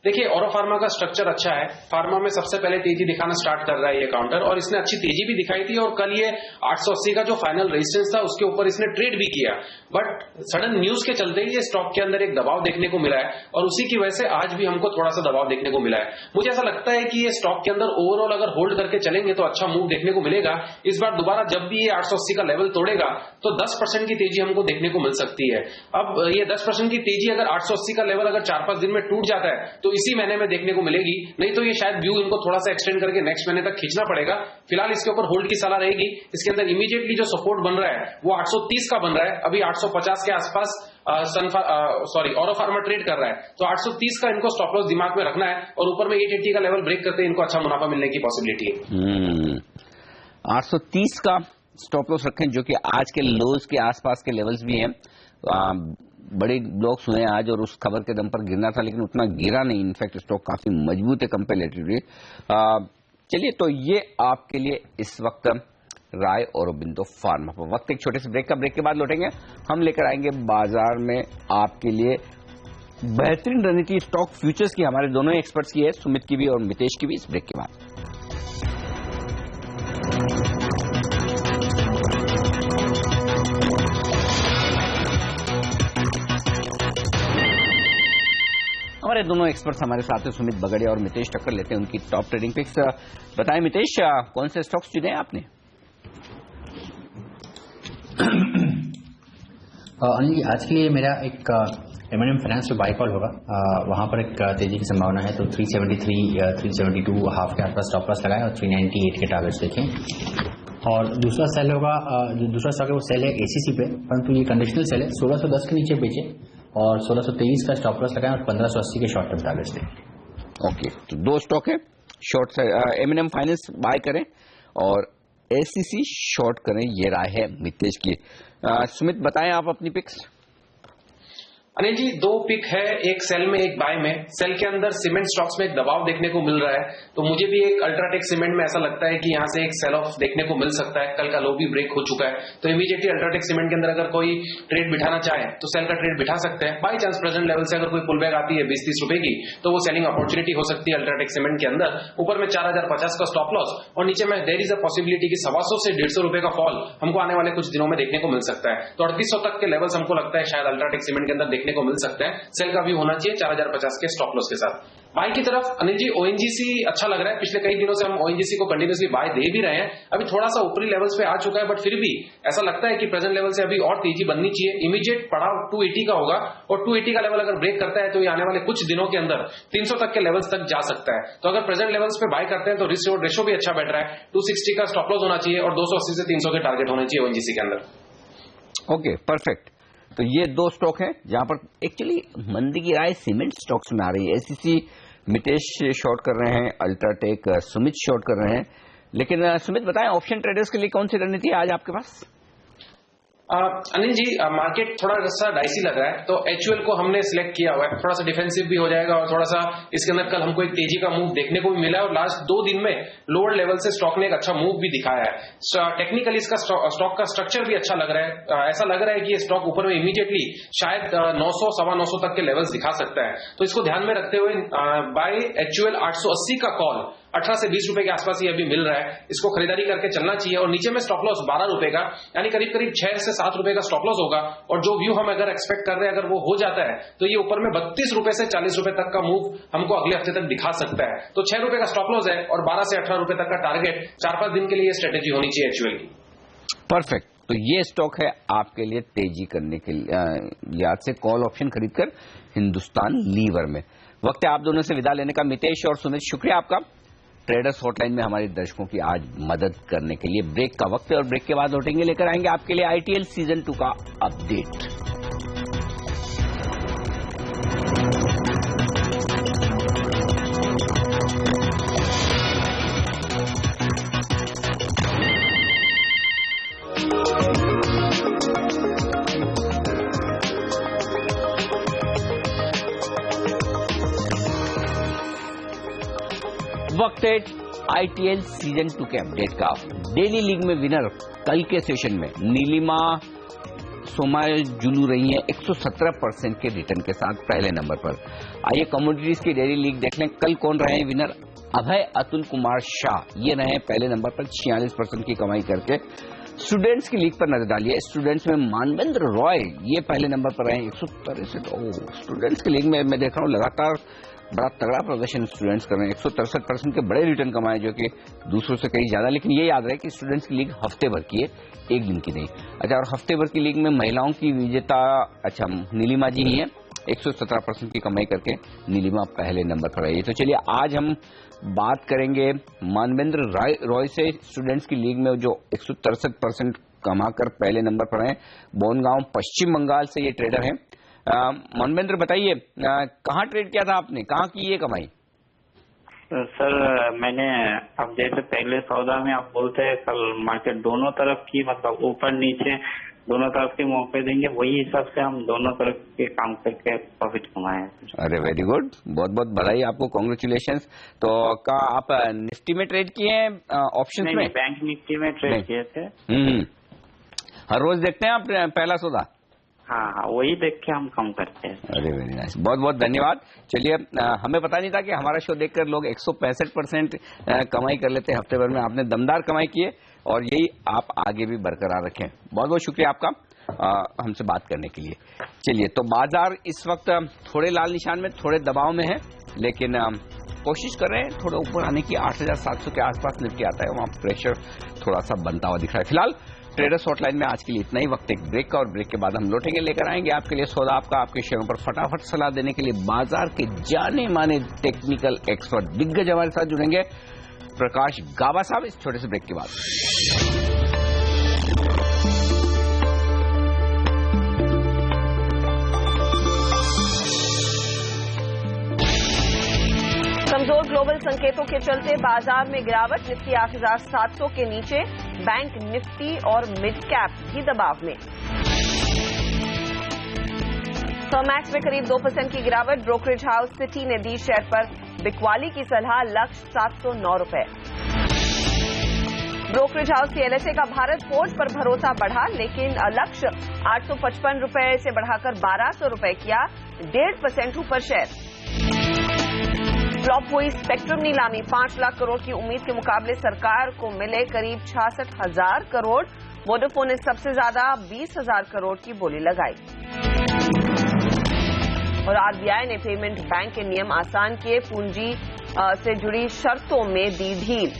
देखिए, ऑरो फार्मा का स्ट्रक्चर अच्छा है। फार्मा में सबसे पहले तेजी दिखाना स्टार्ट कर रहा है ये काउंटर, और इसने अच्छी तेजी भी दिखाई थी, और कल ये 880 का जो फाइनल रेजिस्टेंस था उसके ऊपर इसने ट्रेड भी किया। बट सडन न्यूज के चलते ये स्टॉक के अंदर एक दबाव देखने को मिला है, और उसी की वजह से आज भी हमको थोड़ा सा दबाव देखने को मिला है। मुझे ऐसा लगता है कि ये स्टॉक के अंदर ओवरऑल अगर होल्ड करके चलेंगे तो अच्छा मूव देखने को मिलेगा। इस बार दोबारा जब भी ये 880 का लेवल तोड़ेगा तो 10% की तेजी हमको देखने को मिल सकती है। अब ये 10% की तेजी अगर 880 का लेवल अगर 4-5 दिन में टूट जाता है तो इसी महीने में देखने को मिलेगी, नहीं तो ये शायद व्यू इनको थोड़ा सा एक्सटेंड करके नेक्स्ट महीने तक खींचना पड़ेगा। फिलहाल इसके ऊपर होल्ड की सलाह रहेगी। इसके अंदर इमीडिएटली जो सपोर्ट बन रहा है वो 830 का बन रहा है, अभी 850 के आसपास ऑरो फार्मा ट्रेड कर रहा है, तो 830 का इनको स्टॉप लॉस दिमाग में रखना है, और ऊपर में 880 का लेवल ब्रेक करते इनको अच्छा मुनाफा मिलने की पॉसिबिलिटी है। 830 का स्टॉप लॉस रखें, जो कि आज के लोज के आसपास के लेवल्स भी हैं। बड़े ब्लॉक्स हुए आज और उस खबर के दम पर गिरना था, लेकिन उतना गिरा नहीं, इनफैक्ट स्टॉक काफी मजबूत है कंपेरेटिवली। चलिए, तो ये आपके लिए इस वक्त राय औरोबिंदो फार्मा पर। वक्त एक छोटे से ब्रेक का, ब्रेक के बाद लौटेंगे, हम लेकर आएंगे बाजार में आपके लिए बेहतरीन रणनीति स्टॉक फ्यूचर्स की, हमारे दोनों एक्सपर्ट्स की है, सुमित की भी और मितेश की भी, इस ब्रेक के बाद। हमारे दोनों एक्सपर्ट्स हमारे साथ हैं, सुमित बगड़िया और मितेश टक्कर, लेते हैं उनकी टॉप ट्रेडिंग पिक्स। बताएं मितेश, कौन से स्टॉक्स चुने आपने? अनिल जी, आज के लिए मेरा एक M&M फाइनेंस पे बाई कॉल होगा। वहाँ पर एक तेजी की संभावना है, तो 373 या 372 हाफ के आसपास स्टॉप लॉस लगाएं और 398 के टारगेट्स देखें। और दूसरा सेल होगा, जो दूसरा स्टॉक है वो सेल है ACC पे, परंतु ये कंडीशनल सेल है। 1610 के नीचे बेचे और 1623 का स्टॉप लॉस लगाएं और 1580 के शॉर्ट टर्म टारगेट्स देखें। ओके, तो दो स्टॉक है, शॉर्ट M&M फाइनेंस बाय करें और ACC शॉर्ट करें, ये राय है मितेश की। सुमित बताएं आप अपनी पिक्स। अनिल जी, दो पिक है, एक सेल में एक बाय में। सेल के अंदर सीमेंट स्टॉक्स में एक दबाव देखने को मिल रहा है, तो मुझे भी एक अल्ट्राटेक सीमेंट में ऐसा लगता है कि यहां से एक सेल ऑफ देखने को मिल सकता है। कल का लो भी ब्रेक हो चुका है, तो इमीडिएटली अल्ट्राटेक सीमेंट के अंदर अगर कोई ट्रेड बिठाना चाहे तो सेल का ट्रेड बिठा सकते हैं। बाई चांस प्रेजेंट लेवल से अगर कोई पुल बैक आती है 20-30 रुपए की, तो वो सेलिंग अपॉर्चुनिटी हो सकती है अल्ट्राटेक सीमेंट के अंदर। ऊपर में 4050 का स्टॉप लॉस और नीचे में देयर इज अ पॉसिबिलिटी कि 125 से 150 रुपए का फॉल हमको आने वाले कुछ दिनों में देखने को मिल सकता है। तो 3800 तक के लेवल्स हमको लगता है शायद अल्ट्राटेक सीमेंट के अंदर देखने को मिल सकते हैं। सेल का भी होना चाहिए 4050 के स्टॉप लॉस के साथ। बाय की तरफ अनिल जी, ONGC अच्छा लग रहा है। पिछले कई दिनों से हम ONGC को कंटिन्यूसली बाय दे भी रहे हैं। अभी थोड़ा सा ऊपरी लेवल्स पे आ चुका है, बट फिर भी ऐसा लगता है कि प्रेजेंट लेवल से अभी और तेजी बननी चाहिए। इमीडिएट पड़ाव 280 का होगा और 280 का लेवल अगर ब्रेक करता है तो ये आने वाले कुछ दिनों के अंदर 300 तक के लेवल्स तक जा सकता है। तो अगर प्रेजेंट लेवल्स पे बाय करते हैं तो रिस्क रिवॉर्ड रेशो भी अच्छा बैठ रहा है। 260 का स्टॉप लॉस होना चाहिए और 280 से 300 के टारगेट होने चाहिए ONGC के अंदर। Okay, perfect. तो ये दो स्टॉक हैं जहां पर एक्चुअली मंदी की राय सीमेंट स्टॉक्स में आ रही है। ACC मितेश शॉर्ट कर रहे हैं, अल्ट्राटेक सुमित शॉर्ट कर रहे हैं। लेकिन सुमित बताएं, ऑप्शन ट्रेडर्स के लिए कौन सी रणनीति है आज आपके पास? अनिल जी, मार्केट थोड़ा सा डाइसी लग रहा है, तो HUL को हमने सिलेक्ट किया हुआ है। थोड़ा सा डिफेंसिव भी हो जाएगा और थोड़ा सा इसके अंदर कल हमको एक तेजी का मूव देखने को भी मिला है और लास्ट 2 दिन में लोअर लेवल से स्टॉक ने एक अच्छा मूव भी दिखाया है। टेक्निकली इसका स्टॉक का स्ट्रक्चर भी अच्छा लग रहा है। ऐसा लग रहा है कि ये स्टॉक ऊपर में इमीडिएटली शायद 900 सवा 900 तक के लेवल्स दिखा सकता है। तो इसको ध्यान में रखते हुए बाय HUL 880 का कॉल 18 से 20 रुपए के आसपास ये अभी मिल रहा है, इसको खरीदारी करके चलना चाहिए। और नीचे में स्टॉप लॉस 12 रुपए का, यानी करीब करीब 6 से 7 रुपए का स्टॉप लॉस होगा। और जो व्यू हम अगर एक्सपेक्ट कर रहे हैं अगर वो हो जाता है तो ये ऊपर में 32 रुपए से 40 रुपए तक का मूव हमको अगले हफ्ते तक दिखा सकता है। तो 6 रुपए का स्टॉप लॉस है और 12 से 18 रुपए तक का टारगेट। 4-5 दिन के लिए स्ट्रेटेजी होनी चाहिए HUL की। परफेक्ट। तो ये स्टॉक है आपके लिए तेजी करने के लिए, याद से कॉल ऑप्शन खरीदकर हिंदुस्तान लीवर में। वक्त है आप दोनों से विदा लेने का। मितेश और सुमित, शुक्रिया आपका ट्रेडर्स हॉटलाइन में हमारे दर्शकों की आज मदद करने के लिए। ब्रेक का वक्त है और ब्रेक के बाद लौटेंगे, लेकर आएंगे आपके लिए ITL सीजन 2 का अपडेट। वक्त है ITL सीजन 2 के अपडेट का। डेली लीग में विनर कल के सेशन में नीलिमा सोमाजुलू रही है 117% के रिटर्न के साथ पहले नंबर पर। आइए कमोडिटीज की डेली लीग देख लें। कल कौन रहे हैं विनर? अभय अतुल कुमार शाह, ये रहे पहले नंबर पर 46% की कमाई करके। स्टूडेंट्स की लीग पर नजर डालिए। स्टूडेंट्स में मानवेंद्र रॉय ये पहले नंबर पर रहे 163। स्टूडेंट्स की लीग में मैं देख रहा हूँ लगातार बड़ा तगड़ा प्रदर्शन स्टूडेंट्स कर रहे हैं। 163% के बड़े रिटर्न कमाए, जो कि दूसरों से कहीं ज्यादा। लेकिन ये याद रहे कि स्टूडेंट्स की लीग हफ्ते भर की है, एक दिन की नहीं। अच्छा, और हफ्ते भर की लीग में महिलाओं की विजेता अच्छा नीलिमा जी ही है, 117% की कमाई करके नीलिमा पहले नंबर पर आई है। तो चलिए आज हम बात करेंगे मानवेंद्र रॉय से। स्टूडेंट्स की लीग में जो 163% कमाकर पहले नंबर पर हैं, बोनगांव पश्चिम बंगाल से ये ट्रेडर हैं। मनवेंद्र बताइए, कहाँ ट्रेड किया था आपने, कहाँ की ये कमाई? सर मैंने अब जैसे पहले सौदा में आप बोलते हैं कल मार्केट दोनों तरफ की, मतलब ऊपर नीचे दोनों तरफ के मौके देंगे, वही हिसाब से हम दोनों तरफ के काम करके प्रॉफिट कमाए। अरे वेरी गुड, बहुत बहुत बधाई आपको, कांग्रेचुलेशंस। तो क्या आप निफ्टी में ट्रेड किए हैं, ऑप्शंस में? बैंक निफ्टी में ट्रेड किए थे। हर रोज देखते हैं आप पहला सौदा? हाँ, वही देख के हम कम करते हैं। अरे वेरी नाइस, बहुत बहुत धन्यवाद। चलिए, हमें पता नहीं था कि हमारा शो देखकर लोग 165% कमाई कर लेते हैं हफ्ते भर में। आपने दमदार कमाई की है और यही आप आगे भी बरकरार रखें। बहुत बहुत शुक्रिया आपका हमसे बात करने के लिए। चलिए, तो बाजार इस वक्त थोड़े लाल निशान में, थोड़े दबाव में है, लेकिन कोशिश कर रहे हैं थोड़ा ऊपर आने की। 8700 के आसपास निफ्टी आता है, वहां प्रेशर थोड़ा सा बनता हुआ दिख रहा है। फिलहाल ट्रेडर्स हॉटलाइन में आज के लिए इतना ही। वक्त एक ब्रेक का, और ब्रेक के बाद हम लौटेंगे, लेकर आएंगे आपके लिए सौदा आपका, आपके शेयरों पर फटाफट सलाह देने के लिए बाजार के जाने माने टेक्निकल एक्सपर्ट दिग्गज हमारे साथ जुड़ेंगे, प्रकाश गाबा साहब, इस छोटे से ब्रेक के बाद। कमजोर ग्लोबल संकेतों के चलते बाजार में गिरावट, निफ्टी 8,700 के नीचे, बैंक निफ्टी और मिड कैप भी दबाव में। थर्मैक्स में करीब 2% की गिरावट, ब्रोकरेज हाउस सिटी ने दी शेयर पर बिकवाली की सलाह, लक्ष्य 709 रुपए। ब्रोकरेज हाउस की एलएसए का भारत फोर्ज पर भरोसा बढ़ा, लेकिन लक्ष्य 855 रुपए से बढ़ाकर 1200 रुपए किया, 1.5% ऊपर शेयर। फ्लॉप हुई स्पेक्ट्रम नीलामी, 5 लाख करोड़ की उम्मीद के मुकाबले सरकार को मिले करीब 66,000 करोड़। वोडाफोन ने सबसे ज्यादा 20,000 करोड़ की बोली लगाई। और आरबीआई ने पेमेंट बैंक के नियम आसान किए, पूंजी से जुड़ी शर्तों में दी ढील।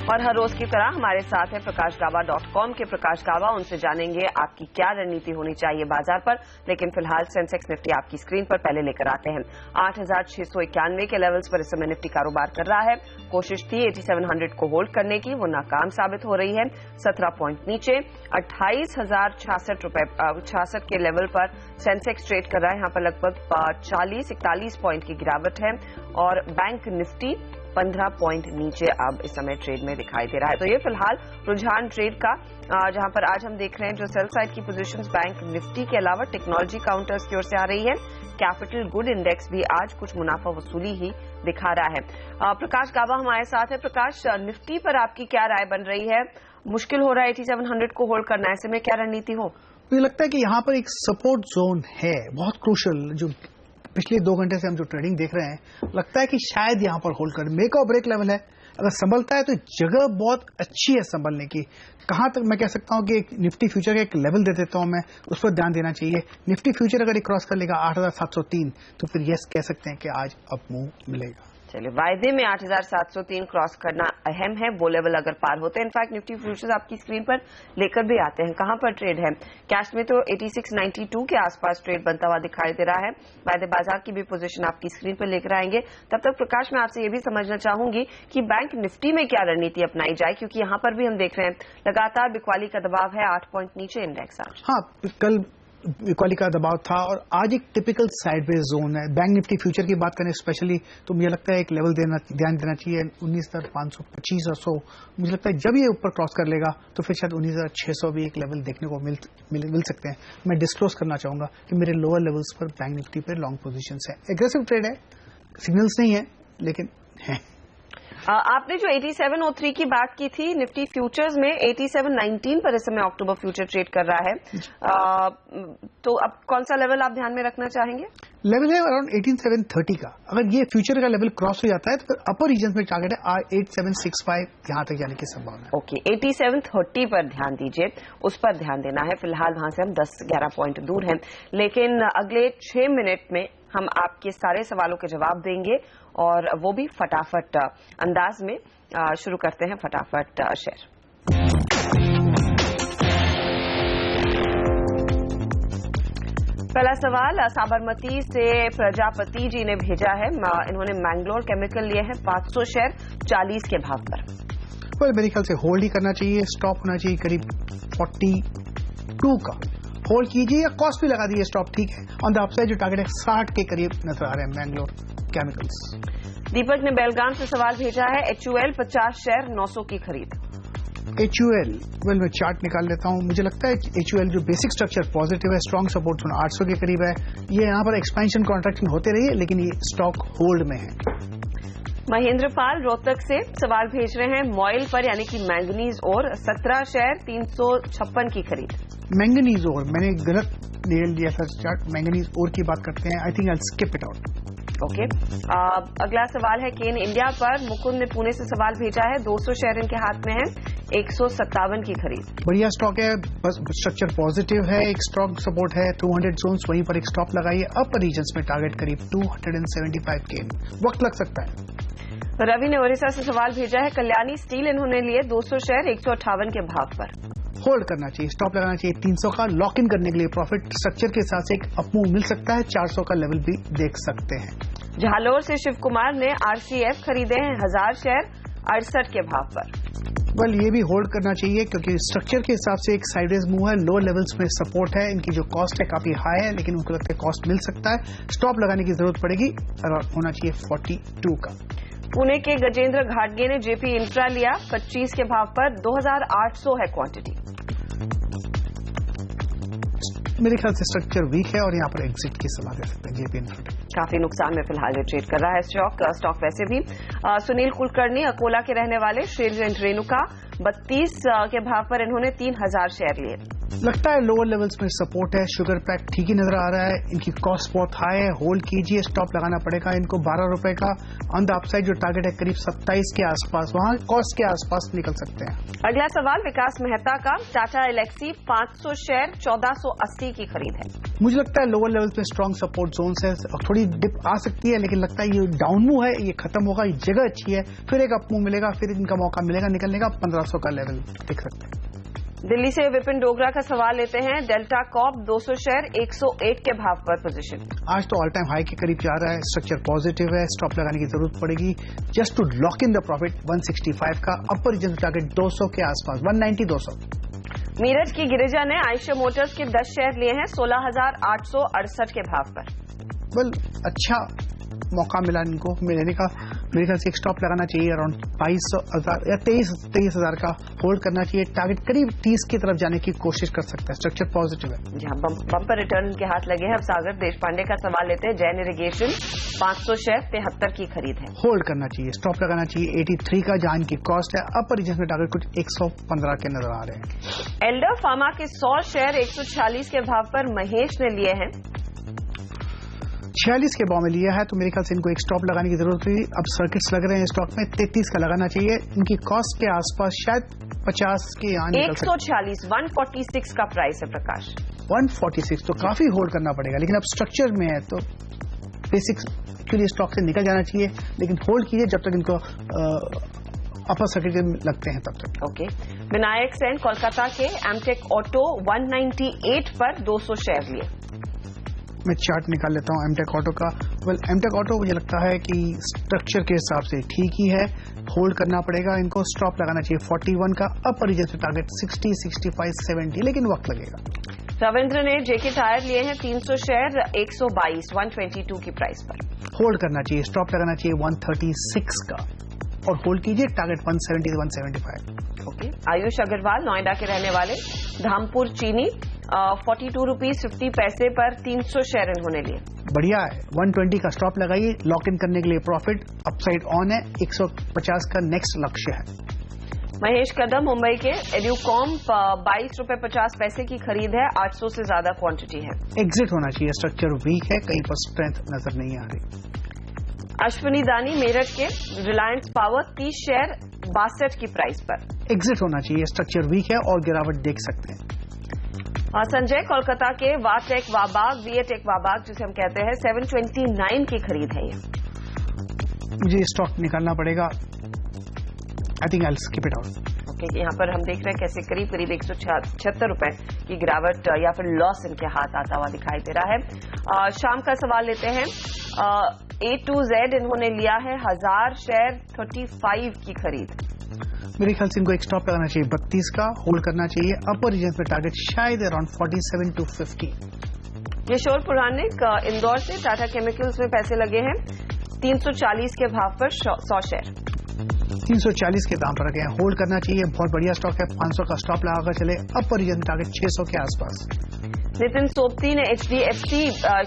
और हर रोज की तरह हमारे साथ है प्रकाशगाबा.com के प्रकाश गाबा, उनसे जानेंगे आपकी क्या रणनीति होनी चाहिए बाजार पर। लेकिन फिलहाल सेंसेक्स निफ्टी आपकी स्क्रीन पर पहले लेकर आते हैं। 8,691 के लेवल्स पर इस समय निफ्टी कारोबार कर रहा है। कोशिश थी 8700 को होल्ड करने की, वो नाकाम साबित हो रही है। 17 पॉइंट नीचे 28,066 के लेवल पर सेंसेक्स ट्रेड कर रहा है। यहाँ पर लगभग 40-41 पॉइंट की गिरावट है। और बैंक निफ्टी 15 पॉइंट नीचे अब इस समय ट्रेड में दिखाई दे रहा है। तो ये फिलहाल रुझान ट्रेड का, जहां पर आज हम देख रहे हैं जो सेल साइड की पोजीशंस बैंक निफ्टी के अलावा टेक्नोलॉजी काउंटर्स की ओर से आ रही है। कैपिटल गुड इंडेक्स भी आज कुछ मुनाफा वसूली ही दिखा रहा है। प्रकाश गाबा हमारे साथ है। प्रकाश, निफ्टी पर आपकी क्या राय बन रही है? मुश्किल हो रहा है 8700 को होल्ड करना, ऐसे में क्या रणनीति हो? मुझे लगता है कि यहाँ पर एक सपोर्ट जोन है बहुत क्रूशल, जो पिछले 2 घंटे से हम जो ट्रेडिंग देख रहे हैं, लगता है कि शायद यहां पर होल्ड कर, मेक और ब्रेक लेवल है। अगर संभलता है तो जगह बहुत अच्छी है संभलने की। कहां तक मैं कह सकता हूं कि एक निफ्टी फ्यूचर का एक लेवल दे देता हूं मैं, उस पर ध्यान देना चाहिए। निफ्टी फ्यूचर अगर क्रॉस कर लेगा 8,703 तो फिर यस कह सकते हैं कि आज अप मूव मिलेगा। चलिए, वायदे में 8,703 क्रॉस करना अहम है, वो लेवल अगर पार होते हैं। इनफैक्ट निफ्टी फ्यूचर्स आपकी स्क्रीन पर लेकर भी आते हैं। कहां पर ट्रेड है? कैश में तो 8692 के आसपास ट्रेड बनता हुआ दिखाई दे रहा है। वायदे बाजार की भी पोजीशन आपकी स्क्रीन पर लेकर आएंगे। तब तक प्रकाश, मैं आपसे ये भी समझना चाहूंगी कि बैंक निफ्टी में क्या रणनीति अपनाई जाए, क्योंकि यहां पर भी हम देख रहे हैं लगातार बिकवाली का दबाव है, 8 पॉइंट नीचे इंडेक्स आज। हाँ, कल बिकवाली का दबाव था और आज एक टिपिकल साइडवेज जोन है। बैंक निफ्टी फ्यूचर की बात करें स्पेशली, तो मुझे लगता है एक लेवल ध्यान देना चाहिए 19,525 और 100। मुझे लगता है जब ये ऊपर क्रॉस कर लेगा तो फिर शायद 19,600 भी एक लेवल देखने को मिल सकते हैं। मैं डिस्क्लोज करना चाहूंगा कि मेरे लोअर लेवल्स पर बैंक निफ्टी पर लॉन्ग पोजीशंस है। एग्रेसिव ट्रेड है, सिग्नल्स नहीं है लेकिन है। आपने जो 8703 की बात की थी, निफ्टी फ्यूचर्स में 8719 पर इस समय अक्टूबर फ्यूचर ट्रेड कर रहा है। तो अब कौन सा लेवल आप ध्यान में रखना चाहेंगे? लेवल है अराउंड 18730 का। अगर ये फ्यूचर का लेवल क्रॉस हो जाता है तो फिर अपर रीजन में टारगेट है 8765, यहां तक जाने की संभावना है। ओके, 8730 पर ध्यान दीजिए, उस पर ध्यान देना है। फिलहाल वहां से हम 10-11 पॉइंट दूर हैं, लेकिन अगले 6 मिनट में हम आपके सारे सवालों के जवाब देंगे और वो भी फटाफट अंदाज में। शुरू करते हैं फटाफट शेयर। पहला सवाल साबरमती से प्रजापति जी ने भेजा है। इन्होंने मैंगलोर केमिकल लिए हैं 500 शेयर 40 के भाव पर। मेरे ख्याल से होल्ड ही करना चाहिए, स्टॉप होना चाहिए करीब 42 का। होल्ड कीजिए या कॉस्ट भी लगा दीजिए स्टॉप, ठीक है। ऑन द अपसाइड जो टारगेट है 60 के करीब नजर आ रहे हैं मैंगलोर केमिकल्स। दीपक ने बेलगाम से सवाल भेजा है, HUL 50 शेयर 900 की खरीद। HUL मैं चार्ट निकाल लेता हूं। मुझे लगता है HUL जो बेसिक स्ट्रक्चर पॉजिटिव है, स्ट्रॉन्ग सपोर्ट 800 के करीब है। ये यहाँ पर एक्सपेंशन कॉन्ट्रैक्शन होते रही है, लेकिन ये स्टॉक होल्ड में है। महेंद्र पाल रोहतक से सवाल भेज रहे हैं, मॉइल पर यानी कि मैंगनीज और 17 शेयर 356 की खरीद। मैंगनीज और मैंने गलत ले लिया था चार्ट, मैंगनीज और की बात करते हैं। I think I skip it out. Okay, अगला सवाल है केन इंडिया पर। मुकुंद ने पुणे से सवाल भेजा है, 200 शेयर इनके हाथ में है, 157 की खरीद। बढ़िया स्टॉक है, बस स्ट्रक्चर पॉजिटिव है, एक स्ट्रॉन्ग सपोर्ट है 200 जोन्स, वहीं पर एक स्टॉप लगाइए। अपर रीजन्स में टारगेट करीब 275 के। वक्त लग सकता है। रवि ने ओडिशा से सवाल भेजा है, कल्याणी स्टील इन्होंने लिए 200 शेयर 158 के भाव पर। होल्ड करना चाहिए, स्टॉप लगाना चाहिए 300 का, लॉक इन करने के लिए प्रॉफिट स्ट्रक्चर के हिसाब से एक अपमूव मिल सकता है, 400 का लेवल भी देख सकते हैं। झालोर से शिव कुमार ने आरसीएफ खरीदे हैं 1000 शेयर 68 के भाव पर। ये भी होल्ड करना चाहिए क्योंकि स्ट्रक्चर के हिसाब से एक साइडवेज मूव है, लो लेवल्स में सपोर्ट है, इनकी जो कॉस्ट है काफी हाई है, लेकिन उनको लगता है कॉस्ट मिल सकता है, स्टॉप लगाने की जरूरत पड़ेगी और होना चाहिए 42 का। पुणे के गजेंद्र घाटगे ने जेपी इंफ्रा लिया 25 के भाव पर, 2800 है क्वांटिटी। मेरे ख्याल से स्ट्रक्चर वीक है और यहाँ पर एग्जिट की सलाह दे सकते हैं जेपी इंफ्रा। काफी नुकसान में फिलहाल ये ट्रेड कर रहा है स्टॉक वैसे भी। सुनील कुलकर्णी अकोला के रहने वाले श्रीजैंट रेणुका 32 के भाव पर इन्होंने 3000 शेयर लिए। लगता है लोअर लेवल्स में सपोर्ट है, शुगर पैक ठीक ही नजर आ रहा है, इनकी कॉस्ट बहुत हाई है, होल्ड कीजिए, स्टॉप लगाना पड़ेगा इनको 12 रुपए का। ऑन द अपसाइड जो टारगेट है करीब 27 के आसपास, वहां कॉस्ट के आसपास निकल सकते हैं। अगला सवाल विकास मेहता का, टाटा एलेक्सी 500 शेयर 1480 की खरीद है। मुझे लगता है लोअर लेवल्स में स्ट्रॉन्ग सपोर्ट जोन्स है, थोड़ी डिप आ सकती है, लेकिन लगता है ये डाउन मूव है, ये खत्म होगा, ये जगह अच्छी है, फिर एक अप मूव मिलेगा, फिर इनका मौका मिलेगा निकलने का, 1500 का लेवल देख सकते हैं। दिल्ली से विपिन डोगरा का सवाल लेते हैं, डेल्टा कॉप 200 शेयर 101 के भाव पर पोजीशन। आज तो ऑल टाइम हाई के करीब जा रहा है, स्ट्रक्चर पॉजिटिव है, स्टॉप लगाने की जरूरत पड़ेगी just to lock in the profit 165 का, अपर रीजन टारगेट 200 के आसपास, 190-200। मीरठ की गिरिजा ने आयशर मोटर्स के 10 शेयर लिए हैं 16868 के भाव पर। अच्छा मौका मिला इनको मिलने का, मेरे ख्याल से एक स्टॉप लगाना चाहिए अराउंड 22,000 या 23,000 का, होल्ड करना चाहिए, टारगेट करीब 30 की तरफ जाने की कोशिश कर सकता है, स्ट्रक्चर पॉजिटिव है। जहां बम्पर रिटर्न के हाथ लगे हैं। अब सागर देश पांडे का सवाल लेते हैं, जैन इरिगेशन 500 शेयर 73 की खरीद है। होल्ड करना चाहिए, स्टॉप लगाना चाहिए 83 का, जहां इनकी कॉस्ट है, अपर रीजन में टारगेट कुछ 115 के नजर आ रहे हैं। एल्डर फार्मा के 100 शेयर 146 के भाव पर महेश ने लिए हैं। 46 के भाव में लिया है, तो मेरे ख्याल से इनको एक स्टॉप लगाने की जरूरत हुई। अब सर्किट्स लग रहे हैं स्टॉक में, 33 का लगाना चाहिए, इनकी कॉस्ट के आसपास शायद 50 के यहाँ निकल सकते। 146 146 का प्राइस है प्रकाश। 146 तो काफी होल्ड करना पड़ेगा, लेकिन अब स्ट्रक्चर में है तो बेसिक्स एक्चुअली स्टॉक से निकल जाना चाहिए, लेकिन होल्ड कीजिए जब तक इनको अपर सर्किट लगते हैं तब तक। ओके। विनायक सेन कोलकाता के एमटेक ऑटो 198 पर 200 शेयर लिए। मैं चार्ट निकाल लेता हूं एमटेक ऑटो का। एमटेक ऑटो मुझे लगता है कि स्ट्रक्चर के हिसाब से ठीक ही है, होल्ड करना पड़ेगा इनको, स्टॉप लगाना चाहिए 41 का, अपर रीजन से टारगेट 60, 65, 70, लेकिन वक्त लगेगा। रविंद्र ने जेके टायर लिए हैं 300 शेयर 122 122 की प्राइस पर। होल्ड करना चाहिए, स्टॉप लगाना चाहिए 136 का और होल्ड कीजिए, टारगेट 170 से 175। ओके। आयुष अग्रवाल नोएडा के रहने वाले, धामपुर चीनी 42 रुपीज 50 पैसे पर 300 शेयर इन्होंने लिए। बढ़िया है, 120 का स्टॉप लगाइए, लॉक इन करने के लिए प्रॉफिट अपसाइड ऑन है, 150 का नेक्स्ट लक्ष्य है। महेश कदम मुंबई के, एड्यूकॉम 22 रुपए 50 पैसे की खरीद है, 800 से ज्यादा क्वांटिटी है। एग्जिट होना चाहिए, स्ट्रक्चर वीक है, कहीं पर स्ट्रेंथ नजर नहीं आ रही। अश्विनी दानी मेरठ के, रिलायंस पावर 30 शेयर 62 की प्राइस पर। एग्जिट होना चाहिए, स्ट्रक्चर वीक है और गिरावट देख सकते हैं। संजय कोलकाता के, वाटेक वाबाग वीएटेक वाबाग जिसे हम कहते हैं 729 की खरीद है ये। मुझे स्टॉक निकालना पड़ेगा, I think I skip it out. Okay. यहाँ पर हम देख रहे हैं कैसे करीब करीब 176 रुपए की गिरावट या फिर लॉस इनके हाथ आता हुआ दिखाई दे रहा है। शाम का सवाल लेते हैं, A2Z इन्होंने लिया है 1000 शेयर 35 की खरीद। मेरे ख्याल से इनको एक स्टॉप लगाना चाहिए 32 का, होल्ड करना चाहिए, अपर रीजन पे टारगेट शायद अराउंड 47 to 50। किशोर पुरानिक इंदौर से, टाटा केमिकल्स में पैसे लगे हैं 340 के भाव पर 100 शेयर। 340 के दाम पर रखे हैं, होल्ड करना चाहिए, बहुत बढ़िया स्टॉक है, 500 का स्टॉप लगाकर चले, अपर रीजन टारगेट 600 के आसपास। नितिन सोपती ने HDFC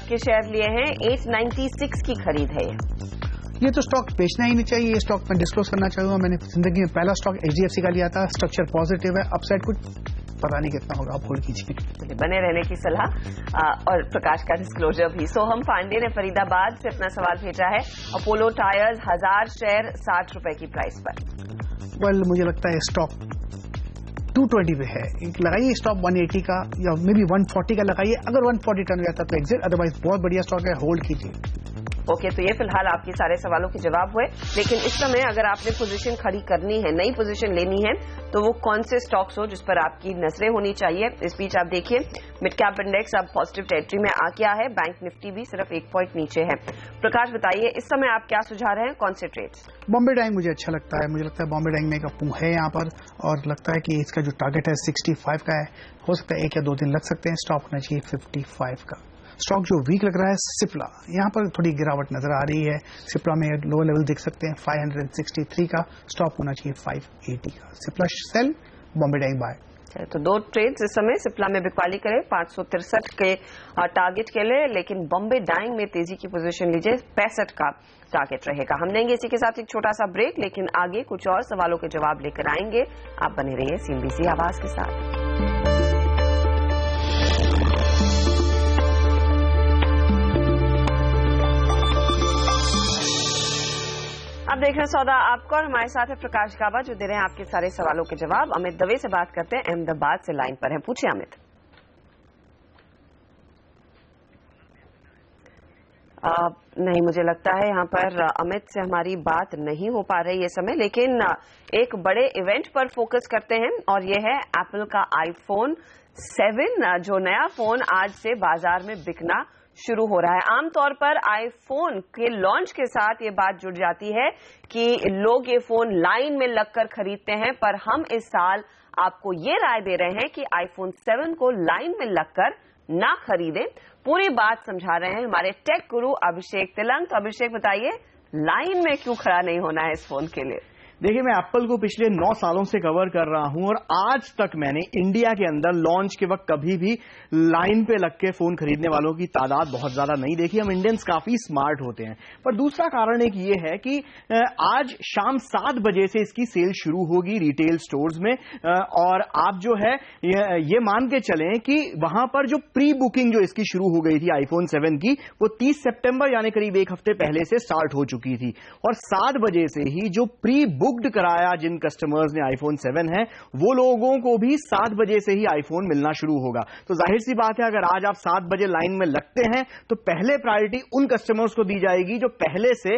के शेयर लिए हैं 896 की खरीद है ये तो स्टॉक बेचना ही नहीं चाहिए, ये स्टॉक मैं डिस्क्लोज करना चाहूंगा, मैंने जिंदगी में पहला स्टॉक HDFC का लिया था, स्ट्रक्चर पॉजिटिव है, अपसाइड कुछ पता नहीं कितना होगा, आप होल्ड कीजिए। बने रहने की सलाह और प्रकाश का डिस्क्लोजर भी। सोहम पांडे ने फरीदाबाद से अपना सवाल भेजा है, अपोलो टायर्स 1000 शेयर 60 रुपए की प्राइस पर। मुझे लगता है स्टॉक 220 पे है, लगाइए स्टॉक 180 का या मे बी 140 का लगाइए, अगर 140 टर्न हो जाता तो एग्जिट, अदरवाइज बहुत बढ़िया स्टॉक है, होल्ड कीजिए। ओके, तो ये फिलहाल आपके सारे सवालों के जवाब हुए। लेकिन इस समय अगर आपने पोजीशन खड़ी करनी है, नई पोजीशन लेनी है, तो वो कौन से स्टॉक्स हो जिस पर आपकी नजरें होनी चाहिए। इस बीच आप देखिए मिड कैप इंडेक्स अब पॉजिटिव टेरिटरी में आ गया है, बैंक निफ्टी भी सिर्फ 1 पॉइंट नीचे है। प्रकाश बताइए इस समय आप क्या सुझा रहे हैं, कौन से ट्रेड्स? बॉम्बे डाइंग मुझे अच्छा लगता है, मुझे लगता है बॉम्बे डाइंग में एक अप है यहाँ पर, और लगता है कि इसका जो टारगेट है 65 का है, हो सकता है 1 या 2 दिन लग सकते हैं, स्टॉप होना चाहिए 55 का। स्टॉक जो वीक लग रहा है सिप्ला, यहाँ पर थोड़ी गिरावट नजर आ रही है, सिप्ला में लो लेवल देख सकते हैं 563 का, स्टॉप होना चाहिए 580 का। Cipla sell, Bombay Dyeing buy. तो 2 ट्रेड्स इस समय सिप्ला में बिकवाली करें 563 के टारगेट के लिए, लेकिन बॉम्बे डाइंग में तेजी की पोजीशन लीजिए, 65 का टारगेट रहेगा। हम लेंगे इसी के साथ एक छोटा सा ब्रेक, लेकिन आगे कुछ और सवालों के जवाब लेकर आएंगे। आप बने रहिए CNBC आवाज के साथ। अब देख रहे हैं सौदा आपको, और हमारे साथ है प्रकाश गाबा जो दे रहे हैं आपके सारे सवालों के जवाब। अमित दवे से बात करते हैं, अहमदाबाद से लाइन पर है, पूछिए अमित। नहीं, मुझे लगता है यहाँ पर अमित से हमारी बात नहीं हो पा रही है समय, लेकिन एक बड़े इवेंट पर फोकस करते हैं, और ये है एप्पल का iPhone 7 जो नया फोन आज से बाजार में बिकना शुरू हो रहा है। आमतौर पर आईफोन के लॉन्च के साथ ये बात जुड़ जाती है कि लोग ये फोन लाइन में लगकर खरीदते हैं, पर हम इस साल आपको ये राय दे रहे हैं कि आईफोन 7 को लाइन में लगकर ना खरीदें। पूरी बात समझा रहे हैं हमारे टेक गुरु अभिषेक तिलंग। तो अभिषेक बताइए, लाइन में क्यों खड़ा नहीं होना है इस फोन के लिए? देखिए, मैं एप्पल को पिछले 9 सालों से कवर कर रहा हूं, और आज तक मैंने इंडिया के अंदर लॉन्च के वक्त कभी भी लाइन पे लग के फोन खरीदने वालों की तादाद बहुत ज्यादा नहीं देखी। हम इंडियंस काफी स्मार्ट होते हैं। पर दूसरा कारण एक ये है कि आज शाम 7 बजे से इसकी सेल शुरू होगी रिटेल स्टोर्स में, और आप जो है ये मान के चलें कि वहां पर जो प्री बुकिंग जो इसकी शुरू हो गई थी आईफोन 7 की, वो 30 सितंबर यानी करीब 1 हफ्ते पहले से स्टार्ट हो चुकी थी, और 7 बजे से ही जो प्री बुक्ड कराया जिन कस्टमर्स ने आईफोन 7 है, वो लोगों को भी 7 बजे से ही आईफोन मिलना शुरू होगा। तो जाहिर सी बात है, अगर आज आप 7 बजे लाइन में लगते हैं तो पहले प्रायोरिटी उन कस्टमर्स को दी जाएगी जो पहले से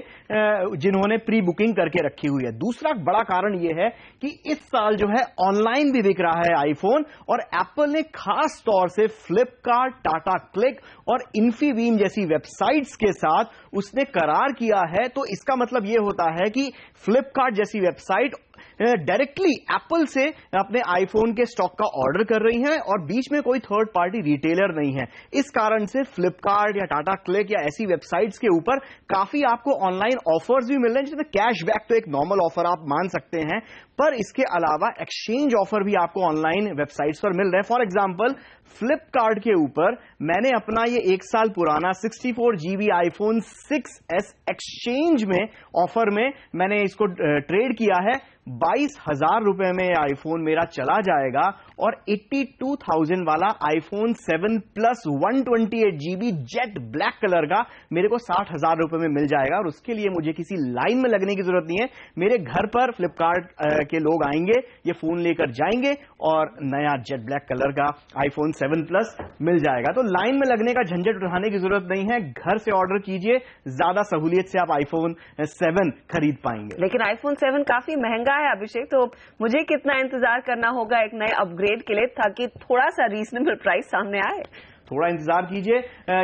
जिन्होंने प्री बुकिंग करके रखी हुई है। दूसरा बड़ा कारण यह है कि इस साल जो है ऑनलाइन भी बिक रहा है आईफोन, और एप्पल ने खास तौर से फ्लिपकार्ट, टाटा क्लिक और इन्फीबीम जैसी वेबसाइट्स के साथ उसने करार किया है। तो इसका मतलब यह होता है कि फ्लिपकार्ट जैसी वेबसाइट डायरेक्टली एप्पल से अपने आईफोन के स्टॉक का ऑर्डर कर रही हैं, और बीच में कोई थर्ड पार्टी रिटेलर नहीं है। इस कारण से फ्लिपकार्ट या टाटा क्लिक या ऐसी वेबसाइट्स के ऊपर काफी आपको ऑनलाइन ऑफर्स भी मिल रहे हैं, जिसमें कैशबैक तो एक नॉर्मल ऑफर आप मान सकते हैं, पर इसके अलावा एक्सचेंज ऑफर भी आपको ऑनलाइन वेबसाइट्स पर मिल रहे हैं। फॉर एग्जाम्पल, फ्लिपकार्ट के ऊपर मैंने अपना ये 1 साल पुराना 64 GB आईफोन 6s एक्सचेंज में ऑफर में मैंने इसको ट्रेड किया है। 22,000 रुपए में आईफोन मेरा चला जाएगा, और 82,000 वाला iPhone 7 plus 128 GB jet black colour का मेरे को 60,000 रुपए में मिल जाएगा, और उसके लिए मुझे किसी लाइन में लगने की जरूरत नहीं है। मेरे घर पर फ्लिपकार्ट के लोग आएंगे, ये फोन लेकर जाएंगे, और नया जेट ब्लैक कलर का आईफोन 7 प्लस मिल जाएगा। तो लाइन में लगने का झंझट उठाने की जरूरत नहीं है, घर से ऑर्डर कीजिए, ज्यादा सहूलियत से आप आईफोन 7 खरीद पाएंगे। लेकिन आईफोन 7 काफी महंगा है अभिषेक, तो मुझे कितना इंतजार करना होगा एक नए अपग्रेड के लिए, ताकि थोड़ा सा रीजनेबल प्राइस सामने आए? थोड़ा इंतजार कीजिए,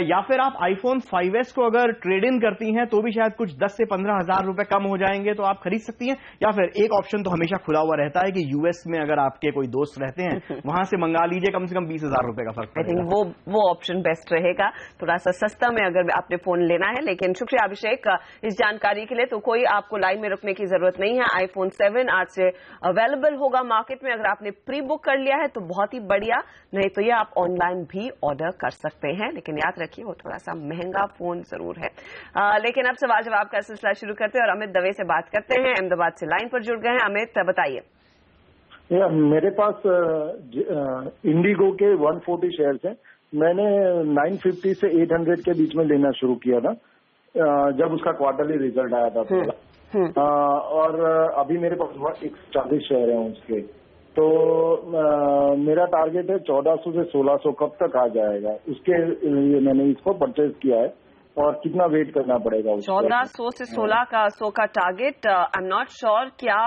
या फिर आप आईफोन 5s को अगर ट्रेड इन करती हैं तो भी शायद कुछ 10 से 15,000 रुपए कम हो जाएंगे, तो आप खरीद सकती हैं। या फिर एक ऑप्शन तो हमेशा खुला हुआ रहता है कि यूएस में अगर आपके कोई दोस्त रहते हैं वहां से मंगा लीजिए, कम से कम 20,000 रुपए का फर्क पड़ेगा। वो ऑप्शन बेस्ट रहेगा, थोड़ा सा सस्ता में अगर आपने फोन लेना है। लेकिन शुक्रिया अभिषेक इस जानकारी के लिए। तो कोई आपको लाइन में रुकने की जरूरत नहीं है, आईफोन 7 आज से अवेलेबल होगा मार्केट में। अगर आपने प्री बुक कर लिया है तो बहुत ही बढ़िया, नहीं तो ये आप ऑनलाइन भी ऑर्डर कर सकते हैं, लेकिन याद रखिए वो थोड़ा सा महंगा फोन जरूर है। लेकिन अब सवाल जवाब का सिलसिला शुरू करते हैं, और अमित दवे से बात करते हैं, अहमदाबाद से लाइन पर जुड़ गए हैं। अमित बताइए। मेरे पास इंडिगो के 140 शेयर्स हैं। मैंने 950 से 800 के बीच में लेना शुरू किया था जब उसका क्वार्टरली रिजल्ट आया था। और अभी मेरे पास 140 शेयर हैं उसके। तो मेरा टारगेट है 1400 से 1600 कब तक आ जाएगा, उसके लिए मैंने इसको परचेज किया है। और कितना वेट करना पड़ेगा? 1400 से 1600 का target. I am not sure क्या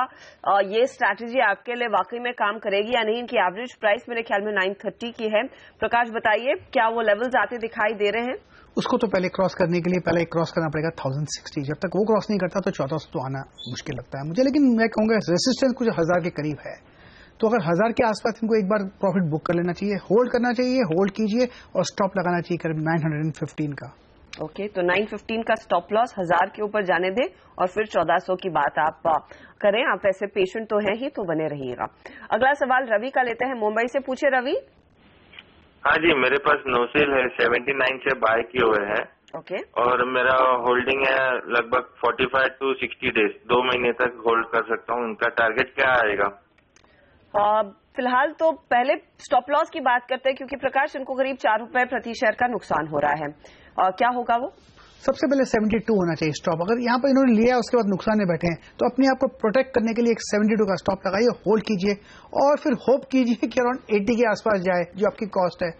ये स्ट्रैटेजी आपके लिए वाकई में काम करेगी या नहीं। इनकी एवरेज प्राइस मेरे ख्याल में 930 की है। प्रकाश बताइए, क्या वो लेवल्स आते दिखाई दे रहे हैं? उसको तो पहले क्रॉस करने के लिए पहले क्रॉस करना पड़ेगा 1060। जब तक वो क्रॉस नहीं करता तो 1400 तो आना मुश्किल लगता है मुझे। लेकिन मैं कहूंगा रेसिस्टेंस कुछ 1000 के करीब है, तो अगर 1000 के आसपास इनको एक बार प्रॉफिट बुक कर लेना चाहिए, होल्ड करना चाहिए, होल्ड कीजिए और स्टॉप लगाना चाहिए करीब 915 का। ओके, तो 915 का स्टॉप लॉस 1000 के ऊपर जाने दें और फिर 1400 की बात आप करें। आप ऐसे पेशेंट तो हैं ही, तो बने रहिएगा। अगला सवाल रवि का लेते हैं, मुंबई से। पूछे रवि। हाँ जी, मेरे पास नोसेल है, 79 से बाय किए हुए हैं। ओके। और मेरा होल्डिंग है लगभग 45 to 60 डेज, 2 महीने तक होल्ड कर सकता हूँ। उनका टारगेट क्या आएगा? फिलहाल तो पहले स्टॉप लॉस की बात करते हैं, क्योंकि प्रकाश इनको करीब 4 रुपए प्रति शेयर का नुकसान हो रहा है। क्या होगा वो? सबसे पहले 72 होना चाहिए स्टॉप। अगर यहाँ पर इन्होंने लिया उसके बाद नुकसान में बैठे हैं तो अपने आप को प्रोटेक्ट करने के लिए एक 72 का स्टॉप लगाइए, होल्ड कीजिए और फिर होप कीजिए कि अराउंड 80 के आसपास जाए जो आपकी कॉस्ट है,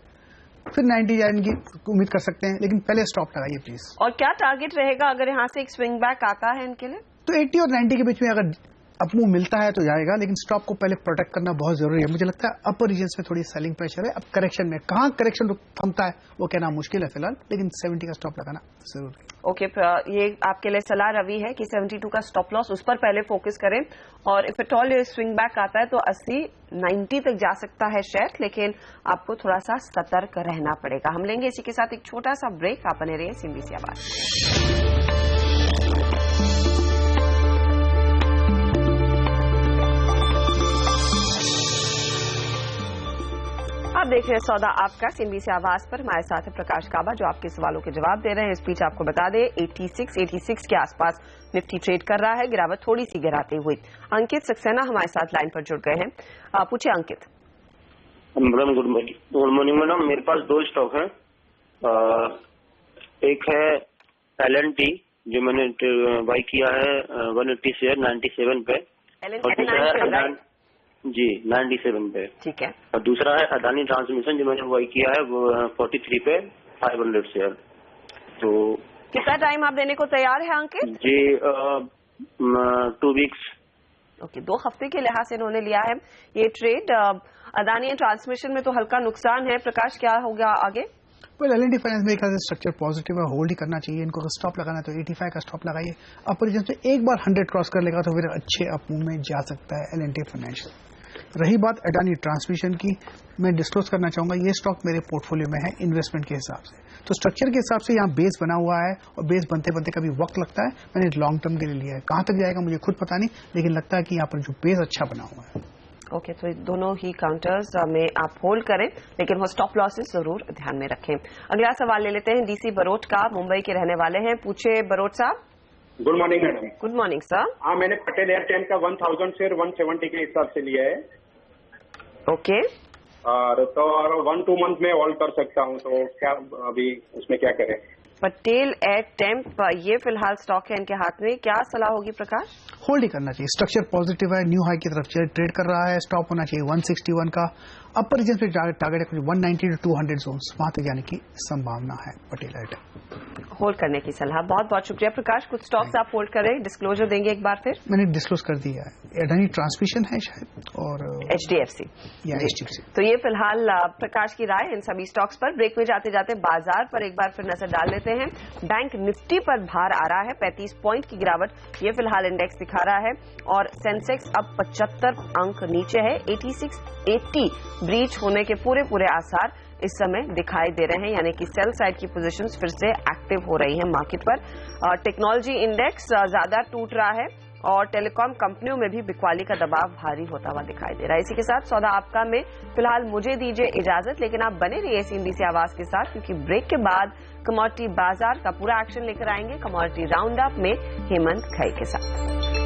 फिर 90 जाने की उम्मीद कर सकते हैं, लेकिन पहले स्टॉप लगाइए प्लीज। और क्या टारगेट रहेगा अगर यहाँ से एक स्विंग बैक आता है इनके लिए? तो 80 और 90 के बीच में अगर अप मूव मिलता है तो जाएगा, लेकिन स्टॉप को पहले प्रोटेक्ट करना बहुत जरूरी है। मुझे लगता है अपर रीजन में थोड़ी सेलिंग प्रेशर है। अब करेक्शन में कहाँ करेक्शन थमता है वो कहना मुश्किल है फिलहाल, लेकिन 70 का स्टॉप लगाना जरूरी है। ओके, ये आपके लिए सलाह रवि है कि 72 का स्टॉप लॉस उस पर पहले फोकस करें, और इफ एट ऑल ये स्विंग बैक आता है तो 80-90 तक जा सकता है शेयर, लेकिन आपको थोड़ा सा सतर्क रहना पड़ेगा। हम लेंगे इसी के साथ एक छोटा सा ब्रेक। आप बने रहिए CNBC आवाज। आप देख रहे हैं सौदा आपका CNBC आवाज पर। हमारे साथ है प्रकाश काबा जो आपके सवालों के जवाब दे रहे हैं। इस बीच आपको बता दें 86 के आसपास निफ्टी ट्रेड कर रहा है, गिरावट थोड़ी सी गिराते हुई। अंकित सक्सेना हमारे साथ लाइन पर जुड़ गए हैं। पूछे Ankit. Madam good morning madam. मेरे पास 2 स्टॉक है। एक है L&T जो मैंने बाई किया है 180 शेयर 97 पे, और दूसरा है जी 97 पे। ठीक है। और दूसरा है अदानी ट्रांसमिशन जो मैंने बाई किया है 43 पे 500 शेयर। तो कितना टाइम आप देने को तैयार है अंकित? जी 2 वीक्स। ओके, 2 हफ्ते के लिहाज से इन्होंने लिया है ये ट्रेड। अदानी ट्रांसमिशन में तो हल्का नुकसान है। प्रकाश क्या होगा आगे? L&T फाइनेंस में एक स्ट्रक्चर पॉजिटिव है, होल्ड ही करना चाहिए। इनको अगर स्टॉप लगाना है तो 85 का स्टॉप लगाइए। अपर रीजन से एक बार 100 क्रॉस कर लेगा तो फिर अच्छे अप मूव में जा सकता है L&T फाइनेंशियल। रही बात अडानी ट्रांसमिशन की, मैं डिस्क्लोज करना चाहूंगा ये स्टॉक मेरे पोर्टफोलियो में है इन्वेस्टमेंट के हिसाब से। तो स्ट्रक्चर के हिसाब से यहाँ बेस बना हुआ है और बेस बनते बनते कभी वक्त लगता है। मैंने लॉन्ग टर्म के लिए लिया है, कहां तक जाएगा मुझे खुद पता नहीं, लेकिन लगता है कि यहाँ पर जो बेस अच्छा बना हुआ है। ओके, तो दोनों ही काउंटर्स में आप होल्ड करें, लेकिन वो स्टॉप लॉसेस जरूर ध्यान में रखें। अगला सवाल ले लेते हैं DC बरोट का, मुंबई के रहने वाले हैं। पूछे बरोट साहब। Good morning madam. Good morning sir. हाँ, मैंने पटेल एयरटेल का 1000 शेयर 170 के हिसाब से लिया है। ओके। और तो 1-2 मंथ में होल्ड कर सकता हूँ, तो क्या अभी उसमें क्या करें? पटेल एयरटेल ये फिलहाल स्टॉक है इनके हाथ में, क्या सलाह होगी प्रकाश? होल्ड ही करना चाहिए। स्ट्रक्चर पॉजिटिव है, न्यू हाई की तरफ ट्रेड कर रहा है। स्टॉप होना चाहिए 161 का। अपर रीजन पे टारगेट है 190 to 200 जोन, वहां तक जाने की संभावना है पटेल एयरटेल। होल्ड करने की सलाह। बहुत बहुत शुक्रिया प्रकाश। कुछ स्टॉक्स आप होल्ड करें, डिस्क्लोजर देंगे एक बार फिर? मैंने डिस्क्लोज कर दिया है, अडानी ट्रांसमिशन है शायद और HDFC या HDFC। तो ये फिलहाल प्रकाश की राय इन सभी स्टॉक्स पर। ब्रेक में जाते जाते बाजार पर एक बार फिर नजर डाल लेते हैं। बैंक निफ्टी पर भार आ रहा है, 35 पॉइंट की गिरावट ये फिलहाल इंडेक्स दिखा रहा है, और सेंसेक्स अब 75 अंक नीचे है। 8680 ब्रीच होने के पूरे आसार इस समय दिखाई दे रहे हैं, यानी कि सेल साइड की पोजीशंस फिर से एक्टिव हो रही हैं मार्केट पर। टेक्नोलॉजी इंडेक्स ज्यादा टूट रहा है और टेलीकॉम कंपनियों में भी बिकवाली का दबाव भारी होता हुआ दिखाई दे रहा है। इसी के साथ सौदा आपका में फिलहाल मुझे दीजिए इजाजत, लेकिन आप बने रहिए CNBC आवाज के साथ, क्योंकि ब्रेक के बाद कमोडिटी बाजार का पूरा एक्शन लेकर आएंगे कमोडिटी राउंड अप में हेमंत खई के साथ।